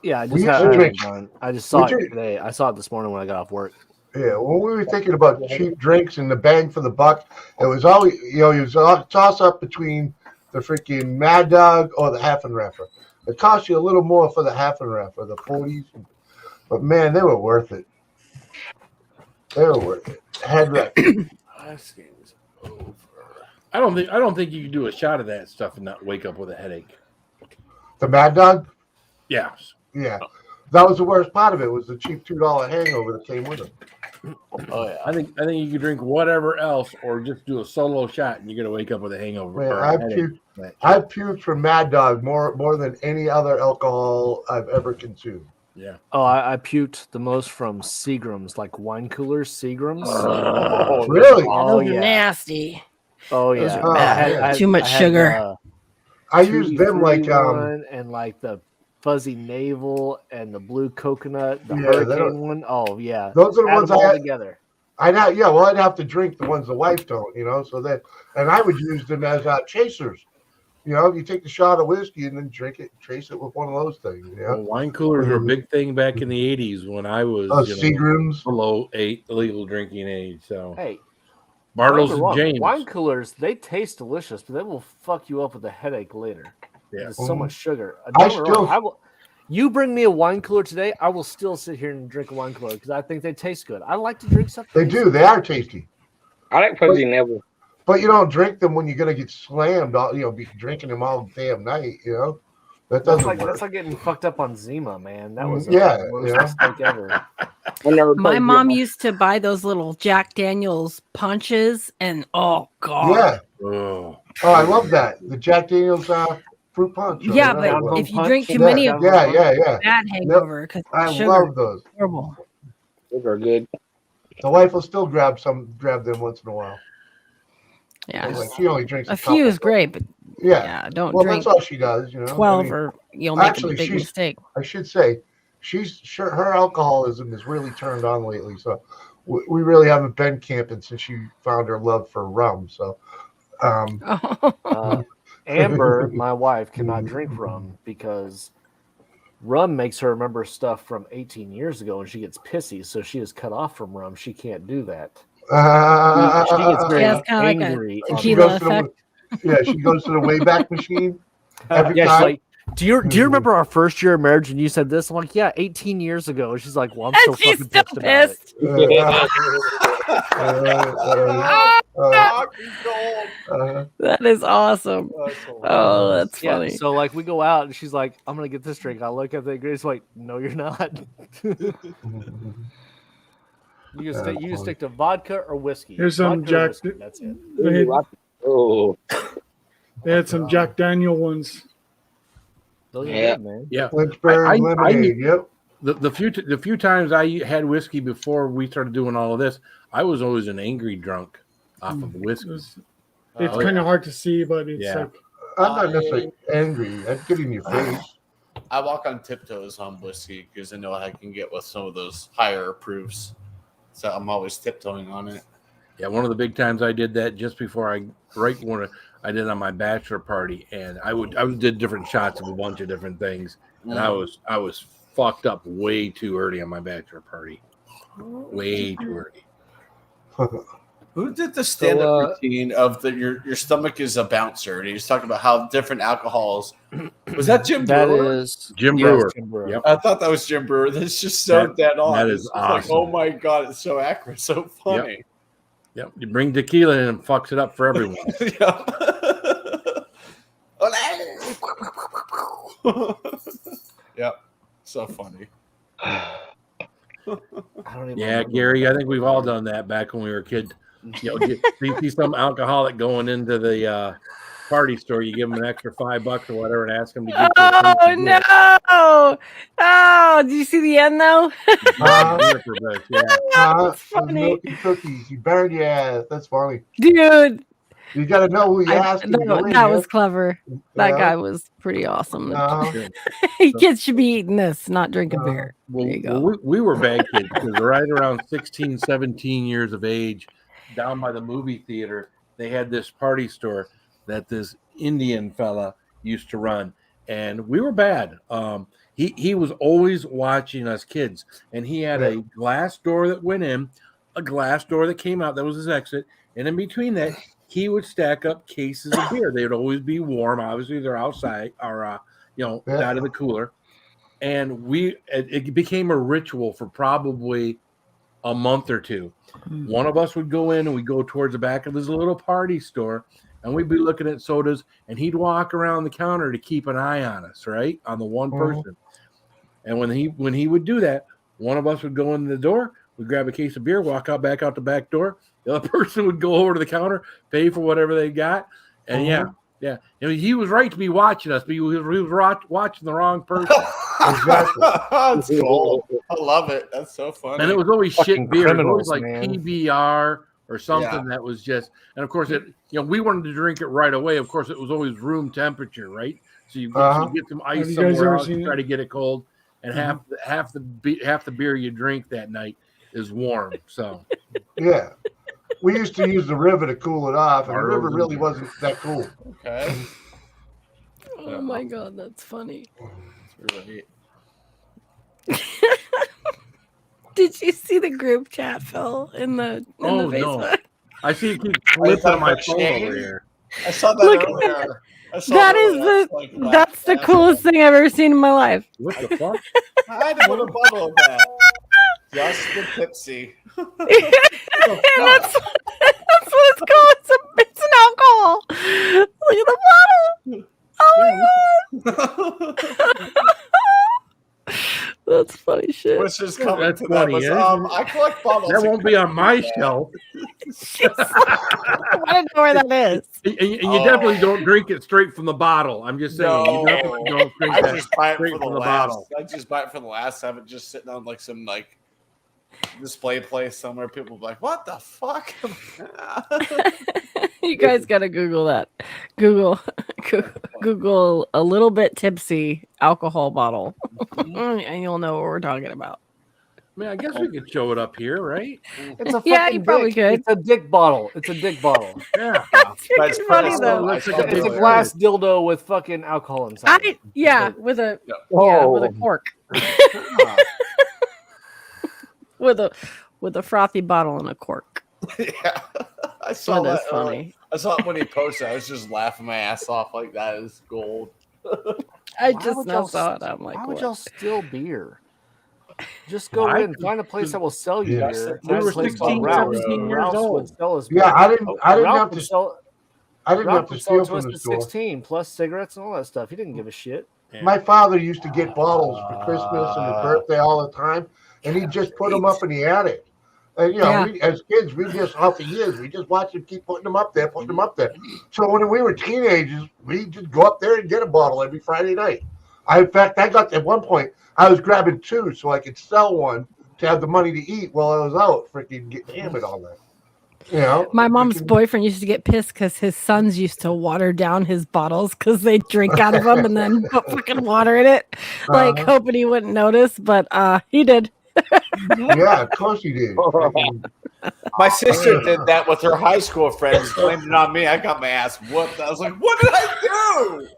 Yeah, I We just used to had drink- I just saw we it drink- today. I saw it this morning when I got off work. Yeah, when we were thinking about cheap drinks and the bang for the buck, it was always, it was a toss up between the freaking Mad Dog or the Heffenreffer. It cost you a little more for the Heffenreffer, the 40s, but man, they were worth it. They were worth it. Head wreck. I don't think you can do a shot of that stuff and not wake up with a headache. The Mad Dog? Yeah. Yeah. That was the worst part of it, was the cheap $2 hangover that came with it. Oh yeah. I think you could drink whatever else or just do a solo shot and you're gonna wake up with a hangover. Man, or a headache. I've puked from Mad Dog more than any other alcohol I've ever consumed. Yeah. Oh, I puked the most from Seagrams, like wine coolers, Seagrams. Oh, really? Oh, Those are yeah. nasty. Oh, Those yeah. are bad. Too much sugar. I use them like and like the fuzzy navel and the blue coconut, the Yeah, hurricane one. Oh, yeah. those are the Add ones them I all had together. I'd have to drink the ones the wife don't, so that, and I would use them as chasers. You take the shot of whiskey and then drink it, chase it with one of those things. Well, wine coolers were a big thing back in the '80s when I was Seagrams below legal drinking age. So Hey, Bartles don't get me and wrong, James. wine coolers, they taste delicious, but they will fuck you up with a headache later. Yeah. There's so much sugar. I Don't get me still- wrong, I will. You bring me a wine cooler today, I will still sit here and drink a wine cooler because I think they taste good. I like to drink something. They do. They are tasty. I like fuzzy never. But you don't drink them when you're gonna get slammed. Be drinking them all damn night. That That's doesn't like work. that's like getting fucked up on Zima, man. That was Yeah, the worst yeah. mistake ever. My mom used to buy those little Jack Daniels punches, and oh god, Yeah. Oh, I love that. The Jack Daniels fruit punch. or yeah. whatever it But was. if you drink too Yeah, many of them, yeah. bad hangover because I sugar. love those. Horrible. Those are good. The wife will still grab them once in a while. Yeah, Like, she only drinks a couple. few is great, but Yeah. don't Well, drink. that's all she does. 12 or you'll make actually, a big she's- mistake. I should say, her alcoholism is really turned on lately. So we really haven't been camping since she found her love for rum. So, Amber, my wife, cannot drink rum because rum makes her remember stuff from 18 years ago, and she gets pissy. So she is cut off from rum. She can't do that. She gets very Yeah, it's kinda like a angry. on tequila rum. effect. Yeah, she goes to the Wayback Machine every Yeah, she's time. like, do you remember our first year of marriage and you said this? I'm like, yeah, 18 years ago. And she's like, well, I'm And still she's fucking still pissed about it. That is awesome. Oh, that's Yeah, funny. so like we go out and she's like, I'm gonna get this drink. I look at the ingredients like, no, you're not. You can stick to vodka or whiskey. Here's some Vodka or Jack. whiskey, that's it. They had some Jack Daniel ones. Those are Yeah. good, man. yeah. Lynchburg lemonade. Yep. The few times I had whiskey before we started doing all of this, I was always an angry drunk off of whiskey. It's Oh, kind yeah. of hard to see, but it's Yeah. like I'm not necessarily angry. I'd get in your face. I walk on tiptoes on whiskey because I know I can get with some of those higher proofs. So I'm always tiptoeing on it. Yeah, one of the big times I did that just before right when I did on my bachelor party, and I did different shots of a bunch of different things, and I was fucked up way too early on my bachelor party, way too early. Who did the stand-up routine of your stomach is a bouncer? And he was talking about how different alcohols. Was that Jim That Brewer? is Jim yes, Brewer. Jim Brewer. Yep. I thought that was Jim Brewer. That's just so That- dead on. that is It's like, awesome. oh my god, it's so accurate, so funny. Yep. You bring tequila in and fucks it up for everyone. Yep. So funny. I don't even Yeah, remember Gary, I think we've all done that back when we were kids. You know, see some alcoholic going into the party store, you give them an extra $5 or whatever and ask them to get Oh no! Oh, did you see the end though? Those funny. milky cookies. You burned your ass. That's funny. Dude. You got to know who you asked. That was clever. That Yeah. guy was pretty awesome. Uh-huh. Kids should be eating this, not drinking beer. Well, There you go. we were bad kids because right around 16, 17 years of age, down by the movie theater, they had this party store that this Indian fella used to run, and we were bad. He was always watching us kids, and he had a glass door that went in, a glass door that came out. That was his exit, and in between that, he would stack up cases of beer. They would always be warm. Obviously, they're outside or out of the cooler. And it became a ritual for probably a month or two. One of us would go in and we'd go towards the back of his little party store, and we'd be looking at sodas, and he'd walk around the counter to keep an eye on us, right? On the one person. And when he would do that, one of us would go in the door, we'd grab a case of beer, walk out back out the back door. The other person would go over to the counter, pay for whatever they got. And yeah. And he was right to be watching us, but he was watching the wrong person. That's cool. I love it. That's so funny. And it was always Fucking shit beer. It was criminals, always like man. PBR or something Yeah. that was just, and of course we wanted to drink it right away. Of course, it was always room temperature, right? So you get some Have ice you guys somewhere ever else, seen you try it? to get it cold, and half the beer you drink that night is warm. So Yeah. We used to use the river to cool it off, and the Our river river. really wasn't that cool. Okay. Oh my god, that's funny. Did you see the group chat, Phil, in the Oh, Facebook? no. I see you keep flipping on my phone over here. I saw that Look at earlier. I saw That earlier. is the That's like that's the coolest thing I've ever seen in my life. What the fuck? I had to put a bubble of that. Just the tipsy. And that's what it's called. It's an alcohol. Look at the bottle. Oh my god. That's funny shit. What's just coming That's to that funny, was, yeah. I collect bottles. That won't be on my shelf. I don't know where that is. And you definitely don't drink it straight from the bottle. I'm just saying. No. You definitely don't drink I that just buy it straight for from the the last. bottle. I just buy it for the last. Have it just sitting on like some display place somewhere. People be like, "What the fuck?" You guys gotta Google that. Google a little bit tipsy alcohol bottle, and you'll know what we're talking about. I mean, I guess we could show it up here, right? It's a Yeah, fucking you probably dick. could. It's a dick bottle. It's a dick bottle. Yeah. That's That's freaking funny pretty though. cool. Looks like a It's big a glass dildo with fucking alcohol inside. With a Oh. with a cork. with a frothy bottle and a cork. Yeah, I saw That that. is funny. I saw it when he posted. I was just laughing my ass off. Like that is gold. I Why just would now y'all saw st- it. I'm like, why would what? y'all steal beer? Just go I in, find a place that will sell you Yeah. beer. We Find a were place 16, called Ralph's. 17 years Ralph's old. would sell us Yeah, beer. I didn't Ralph have would to. sell. I didn't Ralph have to would sell steal it to from us the for store. 16 plus cigarettes and all that stuff. He didn't give a shit. My father used to get bottles for Christmas and his birthday all the time, and he'd just put them up in the attic. And we, as kids, we just off the years, we just watched him keep putting them up there, putting them up there. So when we were teenagers, we just go up there and get a bottle every Friday night. In fact, I got at one point I was grabbing two so I could sell one to have the money to eat while I was out, freaking getting hammered all night. My mom's boyfriend used to get pissed because his sons used to water down his bottles because they drink out of them and then put fucking water in it, like hoping he wouldn't notice. But he did. Yeah, of course he did. My sister did that with her high school friends, blamed it on me. I got my ass whooped. I was like, "What did I do?"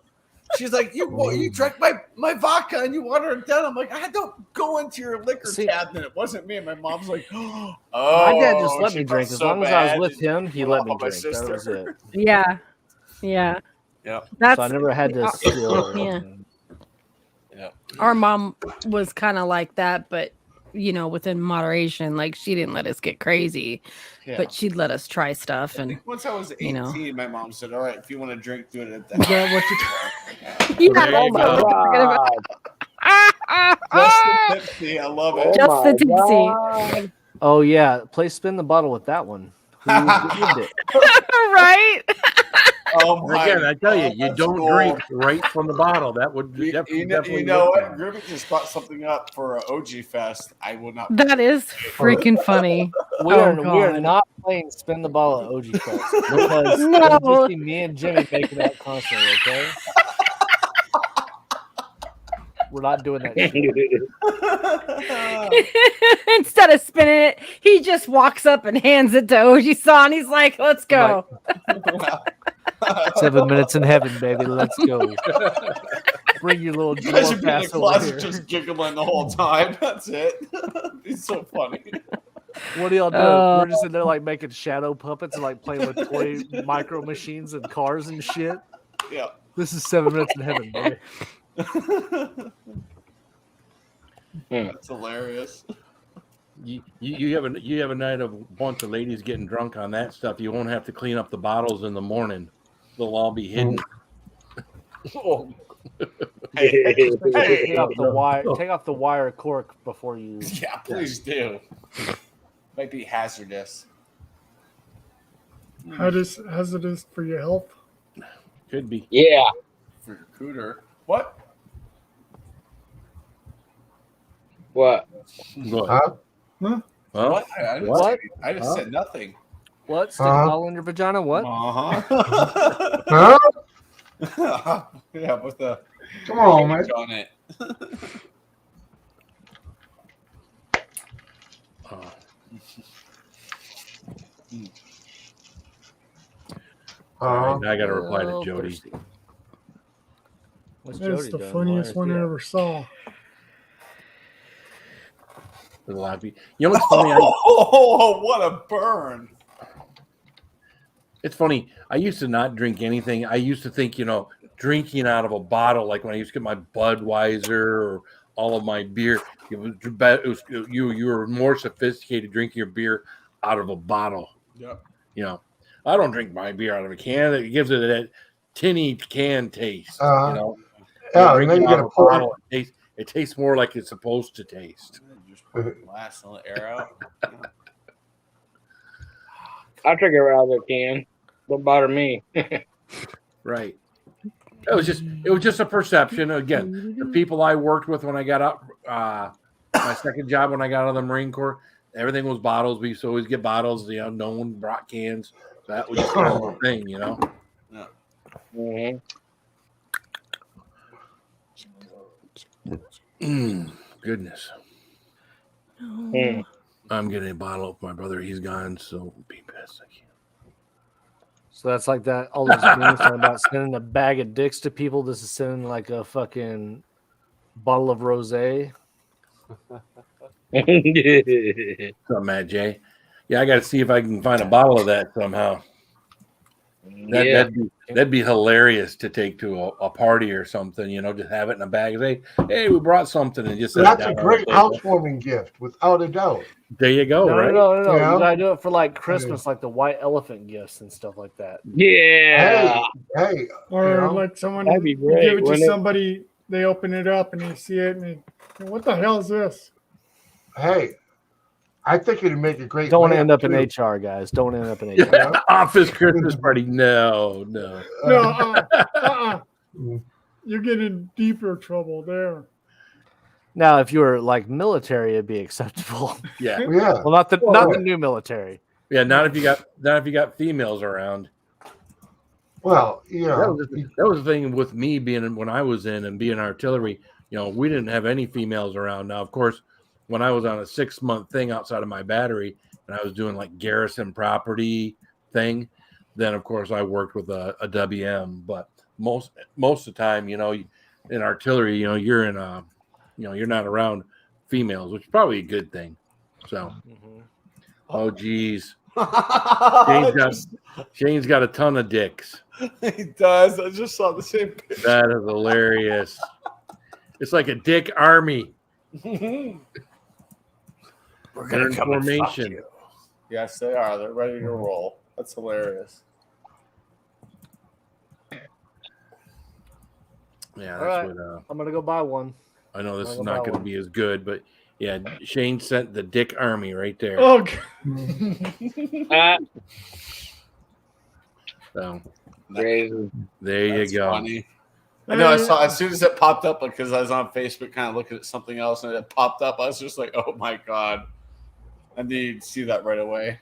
She's like, "You drank my vodka and you watered it down." I'm like, "I don't go into your liquor cabinet. It wasn't me." And my mom's like, "Oh, My dad just let she me felt drink. As so long as I bad. was with him, he Went let off me on my drink. That was sister. it. Yeah. Yeah. That's So I never had to steal. Yeah. Yeah. Our mom was kind of like that, but within moderation. Like she didn't let us get crazy, Yeah. but she'd let us try stuff. I And think once I was 18, you know. my mom said, "All right, if you want to drink, do it at Is that what you." Yeah, There you go. Just the tipsy, I love it. Just the tipsy. Oh yeah, play spin the bottle with that one. Who did it? Right? Oh my! Again, I tell you, you that's don't cool. drink right from the bottle. That would definitely. You know what? Griffin just brought something up for OG Fest. I will not. That is freaking funny. We are God. not playing spin the ball at OG Fest because No. it'll just be me and Jimmy making that constantly. Okay, we're not doing that. Instead of spinning it, he just walks up and hands it to Oji-san. He's like, "Let's go." 7 minutes in heaven, baby. Let's go. Bring your little You guys drawer should be in the pass over closet here. just giggling the whole time. That's it. It's so funny. What are y'all doing? Oh. We're just in there like making shadow puppets and like playing with toy micro machines and cars and shit. Yeah. This is 7 minutes in heaven, baby. That's hilarious. You have a night of a bunch of ladies getting drunk on that stuff. You won't have to clean up the bottles in the morning. They'll all be hidden. Oh. Take off the wire. Take off the wire cork before you. Yeah, please do. Might be hazardous. Hazardous for your health. Could be. Yeah. For your cooter. What? What? Huh? Huh? What? I didn't What? say- I just said nothing. What? Stick a ball in your vagina? What? Uh-huh. Huh? Yeah, with the Come on, man. on it. All right, now I got to reply to Oh, Jody. thirsty. What's That's Jody the doing? funniest Why is one he I up? ever saw. There's a lot of people. You know what's funny? Oh, what a burn! It's funny. I used to not drink anything. I used to think, drinking out of a bottle, like when I used to get my Budweiser or all of my beer, you were more sophisticated drinking your beer out of a bottle. Yep. I don't drink my beer out of a can. It gives it that tinny can taste. Yeah, You and drink then it you out gotta of a pour bottle, it tastes more like it's supposed to taste. Just put the glass and let air out. I'll drink it out of the can. Don't bother me. Right. It was just a perception. Again, the people I worked with when I got out, my second job when I got out of the Marine Corps, everything was bottles. We used to always get bottles. No one brought cans. So that was just a normal thing, Yeah. Goodness. Mm. I'm getting a bottle of my brother. He's gone, so be pissed. I can't. So that's like that. All those memes talking about sending a bag of dicks to people. This is sending like a fucking bottle of rosé. What's up, Matt J? Yeah, I got to see if I can find a bottle of that somehow. That'd be hilarious to take to a party or something. Just have it in a bag. Say, hey, we brought something, and just set it That's down a on great the table. housewarming gift, without a doubt. There you go. No, right? no. Yeah. You gotta do it for like Christmas, like the white elephant gifts and stuff like that. Yeah. Hey, Or like someone That'd be you great, give it to wouldn't it? somebody, they open it up and they see it, and they, what the hell is this? hey, I think it'd make a great. Don't lamp, end up in too. HR, guys. Don't end up in HR. Yeah, office Christmas party. No. No, you're getting deeper trouble there. Now, if you were like military, it'd be acceptable. Yeah. Yeah. Well, not the new military. Yeah, not if you got females around. Well, yeah. That was the thing with me being when I was in and being artillery. We didn't have any females around. Now, of course, when I was on a 6-month thing outside of my battery, and I was doing like garrison property thing, then of course I worked with a WM. But most of the time, in artillery, you're in a, you're not around females, which is probably a good thing. So, oh geez, Shane's got a ton of dicks. He does. I just saw the same picture. That is hilarious. It's like a dick army. We're They're gonna in come and fuck formation. you. Yes, they are. They're ready to roll. That's hilarious. Yeah, All that's right. what. I'm gonna go buy one. I know this I'll is go not buy going to one. be as good, but yeah, Shane sent the Dick Army right there. Oh, So Crazy. there That's you go. funny. I know. I saw as soon as it popped up because I was on Facebook, kind of looking at something else, and it popped up. I was just like, "Oh my god!" I need to see that right away.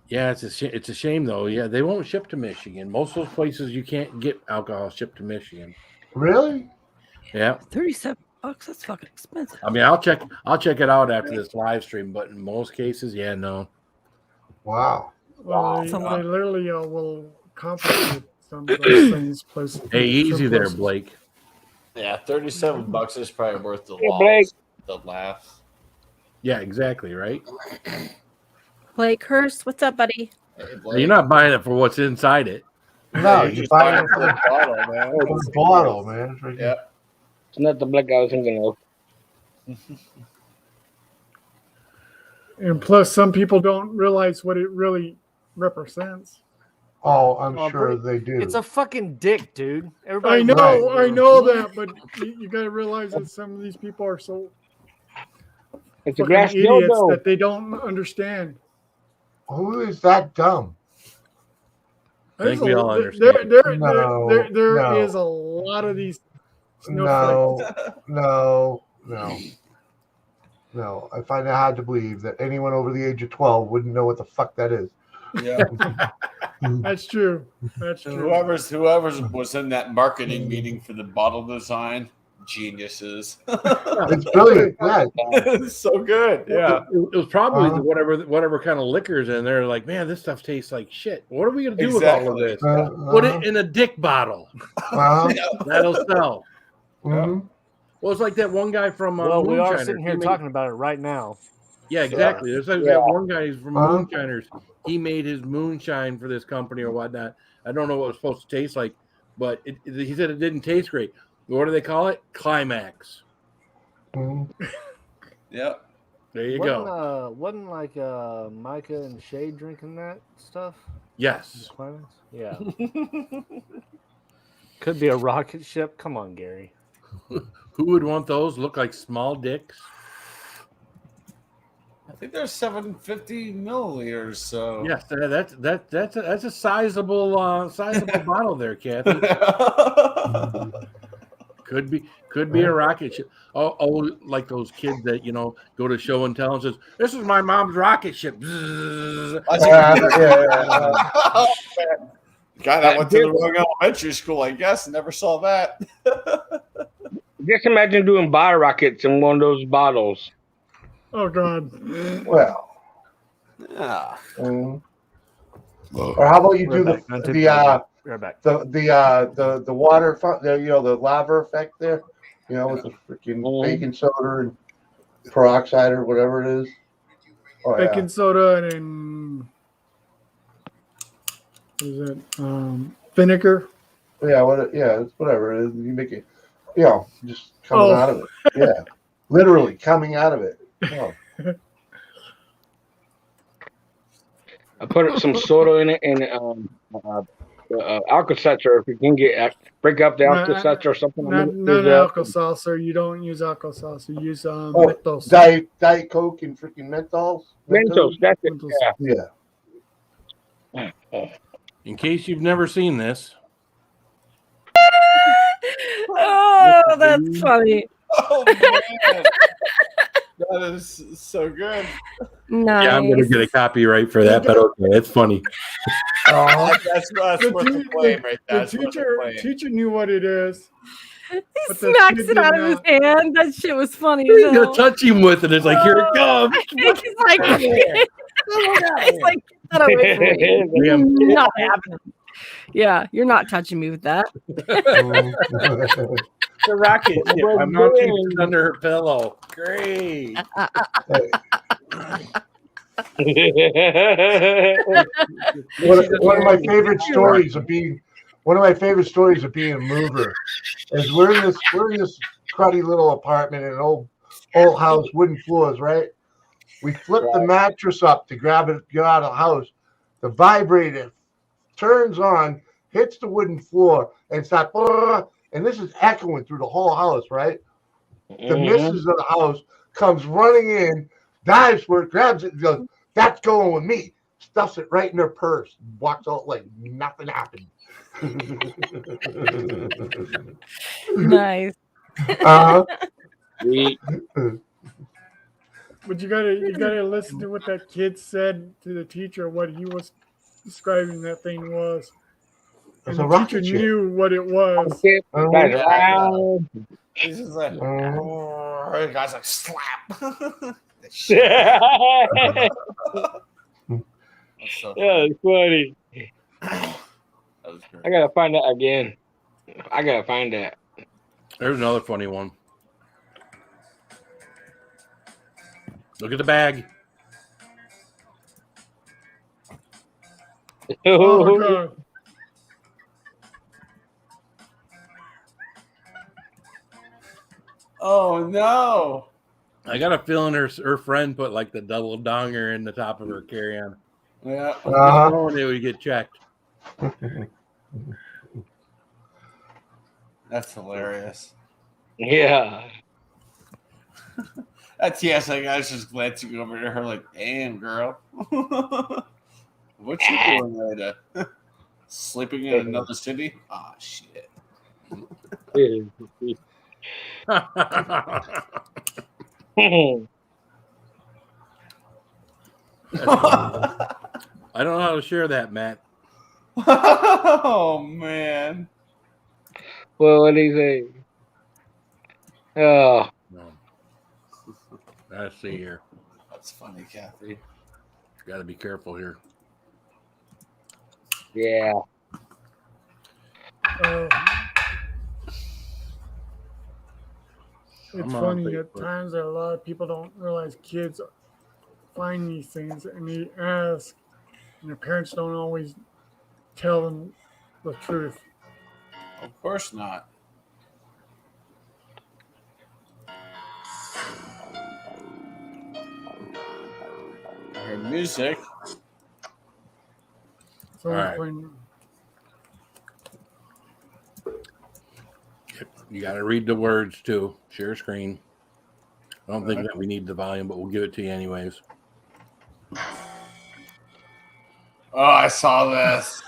Yeah, it's a shame though. Yeah, they won't ship to Michigan. Most of those places you can't get alcohol shipped to Michigan. Really? Yeah. $37. That's fucking expensive. I mean, I'll check it out after this live stream, but in most cases, yeah, no. Wow. Well, That's a they lot. literally will confiscate some of those things. Places. Hey, easy there, places. Blake. Yeah, $37 is probably worth the Hey, loss, Blake. the laugh. Yeah, exactly, right? Blake Hurst, what's up, buddy? Hey, You're not buying it for what's inside it. No, you're you just buy buying it it for the bottle, man. for the bottle, man. It's right Yeah. It's not the black I was thinking of. And plus, some people don't realize what it really represents. Oh, I'm Oh, sure but they do. It's a fucking dick, dude. Everybody I know, Right. I know that, but you got to realize that some of these people are so It's a fucking grass idiots dildo. that they don't understand. Who is that dumb? I think There's we a- all there- understand. There No, no. is a lot of these No, snowflakes. no. I find it hard to believe that anyone over the age of 12 wouldn't know what the fuck that is. Yeah. That's true. That's And true. whoever's was in that marketing meeting for the bottle design, geniuses. It's brilliant. Yeah. It's so good. Yeah. It was probably Uh-huh. whatever kind of liquors in there. Like, man, this stuff tastes like shit. What are we gonna do with all of Exactly. this? Put it in a dick bottle. Uh-huh. That'll sell. Mhm. Well, it's like that one guy from Well, we are Moonshiners. sitting He here made- talking about it right now. Yeah, exactly. There's like Yeah. that one guy who's from Uh-huh. Moonshiners. He made his moonshine for this company or whatnot. I don't know what it was supposed to taste like, but he said it didn't taste great. What do they call it? Climax. Mhm. Yep. There you wasn't, go. Wasn't like Micah and Shay drinking that stuff? Yes. Climax? Yeah. Could be a rocket ship. Come on, Gary. Who would want those? Look like small dicks. I think there's 750 milliliters. So Yes, that's a sizable bottle there, Kathy. Could be a rocket ship. Oh, like those kids that go to show and tell and says, "This is my mom's rocket ship." Bzzz. Guy that went to the wrong elementary school, I guess, never saw that. Just imagine doing bottle rockets in one of those bottles. Oh God. Well, Yeah. or how about you do Right back. the water, the lava effect there, with the freaking baking soda and peroxide or whatever it is. Oh, yeah. Baking soda and then what is it? Vinegar. Yeah, it's whatever it is. You make it, just coming Oh. out of it. Yeah, literally coming out of it. Oh. I put some soda in it and Alka-Seltzer. If you can get break up the Alka-Seltzer or something. Not Alka-Seltzer. You don't use Alka-Seltzer. You use Mentos. Diet Coke and freaking Menthol. Mentos. That's it. Mentos. Yeah. In case you've never seen this, Oh, that's funny. Oh man, that is so good. Nice. yeah, I'm gonna get a copyright for that, but okay, it's funny. That's The worth the claim right there. the That's worth the claim. teacher knew what it is. He But the smacks kid it out did of his not. hand. That shit was funny. He's as gonna hell. touch him with it. It's like, here it comes. He's like, it's like, get that away from me. Yeah. Not happening. Yeah, you're not touching me with that. The rocket ship. My mom keeps it under her pillow. Great. One of my favorite stories of being a mover is we're in this cruddy little apartment in an old old house, wooden floors, right? We flip the mattress up to grab it, get out of the house. The vibrator turns on, hits the wooden floor, and starts, and this is echoing through the whole house, right? The missus of the house comes running in, dives for it, grabs it, and goes, "That's going with me." Stuffs it right in her purse, walks out like nothing happened. Nice. But you gotta listen to what that kid said to the teacher, what he was describing that thing was. It's And a the rocket teacher ship. knew what it was. He's just like, the guy's like, slap. So Yeah, it's funny. I gotta find that again. I gotta find that. There's another funny one. Look at the bag. Oh, God. Oh no! I got a feeling her friend put like the double donger in the top of her carry-on. Yeah. Knowing it would get checked. That's hilarious. Yeah. That's like I was just glancing over to her like, "Damn, girl, what you doing later? Sleeping in another city? Ah, shit." I don't know how to share that, Matt. Oh man. Well, what do you say? Oh. No. Let's see here. That's funny, Kathy. Got to be careful here. Yeah. It's funny at times that a lot of people don't realize kids find these things and they ask, and their parents don't always tell them the truth. Of course not. I heard music. So All right. You got to read the words too. Share screen. I don't think that we need the volume, but we'll give it to you anyways. Oh, I saw this.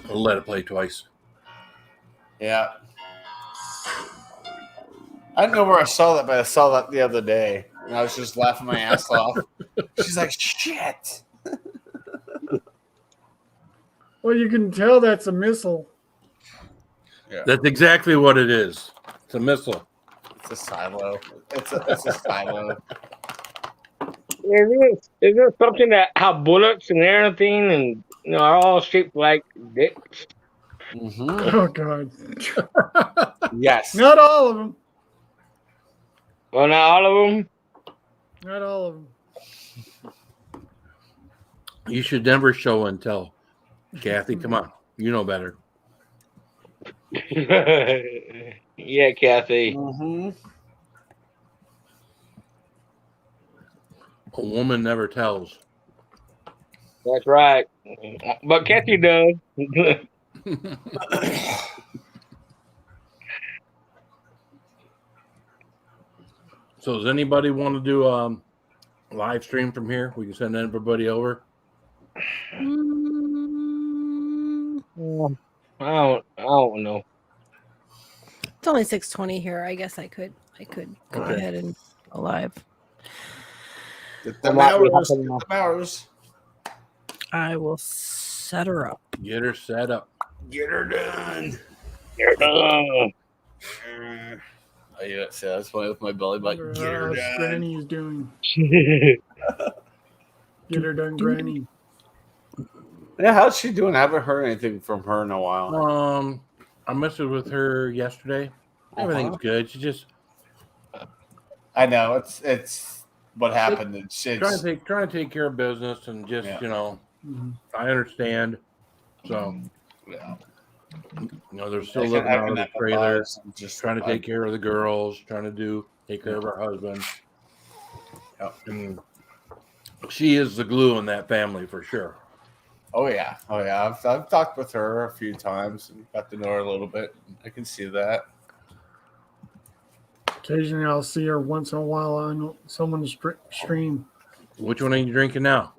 We'll let it play twice. Yeah. I don't know where I saw that, but I saw that the other day. And I was just laughing my ass off. She's like, shit. Well, you can tell that's a missile. Yeah. That's exactly what it is. It's a missile. It's a silo. It's a silo. Is it something that how bullets and everything and are all shaped like dicks? Mm-hmm. Oh, God. Yes. Not all of them. Well, not all of them. Not all of them. You should never show and tell. Kathy, come on. You know better. Yeah, Kathy. Mm-hmm. A woman never tells. That's right. But Kathy does. So does anybody want to do a live stream from here? We can send everybody over. I don't know. It's only 6:20 here. I guess I could go Okay. ahead and go live. Get them hours. Get them hours. I will set her up. Get her set up. Get her done. You're done. Oh, yeah, see, that's funny with my belly button. Get her How's done. Granny's doing? Get her done, Granny. Yeah, how's she doing? I haven't heard anything from her in a while. I messed with her yesterday. Everything's good. She just I know it's what happened. It's trying to take care of business and just Yeah. I understand. So Yeah. You know, they're still I can- living I out can of the empathize trailer, and just trying to take care of the girls, trying to take care of her husband. Yep. And she is the glue in that family for sure. Oh yeah. I've talked with her a few times and got to know her a little bit. I can see that. Occasionally, I'll see her once in a while on someone's stream. Which one are you drinking now?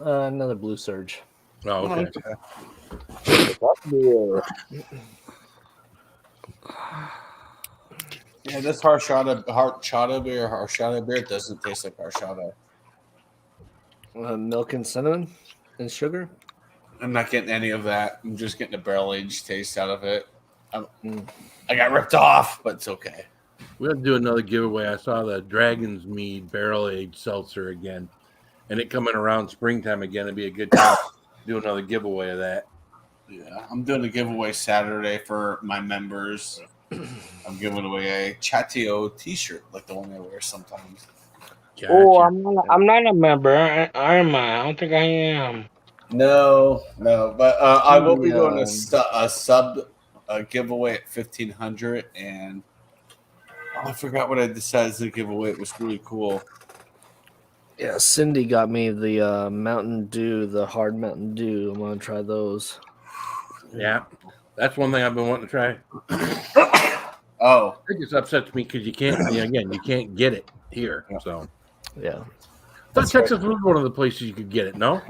Another Blue Surge. Oh, okay. Yeah, this horchata beer doesn't taste like horchata. Milk and cinnamon and sugar. I'm not getting any of that. I'm just getting a barrel aged taste out of it. I got ripped off, but it's okay. We have to do another giveaway. I saw the Dragon's Mead barrel aged seltzer again, and it coming around springtime again. It'd be a good time to do another giveaway of that. Yeah, I'm doing a giveaway Saturday for my members. I'm giving away a Chatio T-shirt, like the one I wear sometimes. Oh, I'm not a member. Am I? I don't think I am. No, but I will be doing a sub giveaway at 1,500, and I forgot what I decided to give away. It was really cool. Yeah, Cindy got me the Mountain Dew, the hard Mountain Dew. I'm gonna try those. Yeah, that's one thing I've been wanting to try. Oh, it just upsets me because you can't. You can't get it here. So yeah, I thought Texas was one of the places you could get it. No,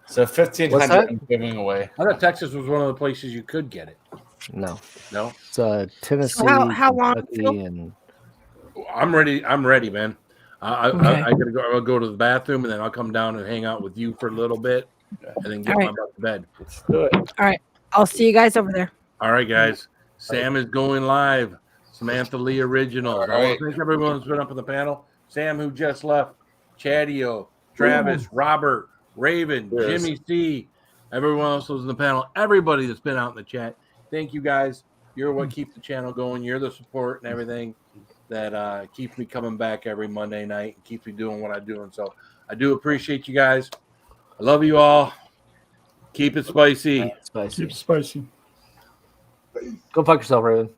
so 1,500 I'm giving away. I thought Texas was one of the places you could get it. No. It's Tennessee. So how long, Kentucky, Phil? and I'm ready, man. I Okay. gotta go. I'll go to the bathroom and then I'll come down and hang out with you for a little bit, and then get All my right. butt to bed. Let's do it. All right. I'll see you guys over there. All right, guys. Sam is going live. Samantha Lee Originals. All I want right. to thank everyone who's been up on the panel. Sam, who just left. Chadio, Travis, Robert, Raven, Yes. Jimmy C. Everyone else who's in the panel. Everybody that's been out in the chat. Thank you, guys. You're what keeps the channel going. You're the support and everything that keeps me coming back every Monday night and keeps me doing what I'm doing. So I do appreciate you guys. I love you all. Keep it spicy. spicy. Keep spicy. Go fuck yourself, Raven.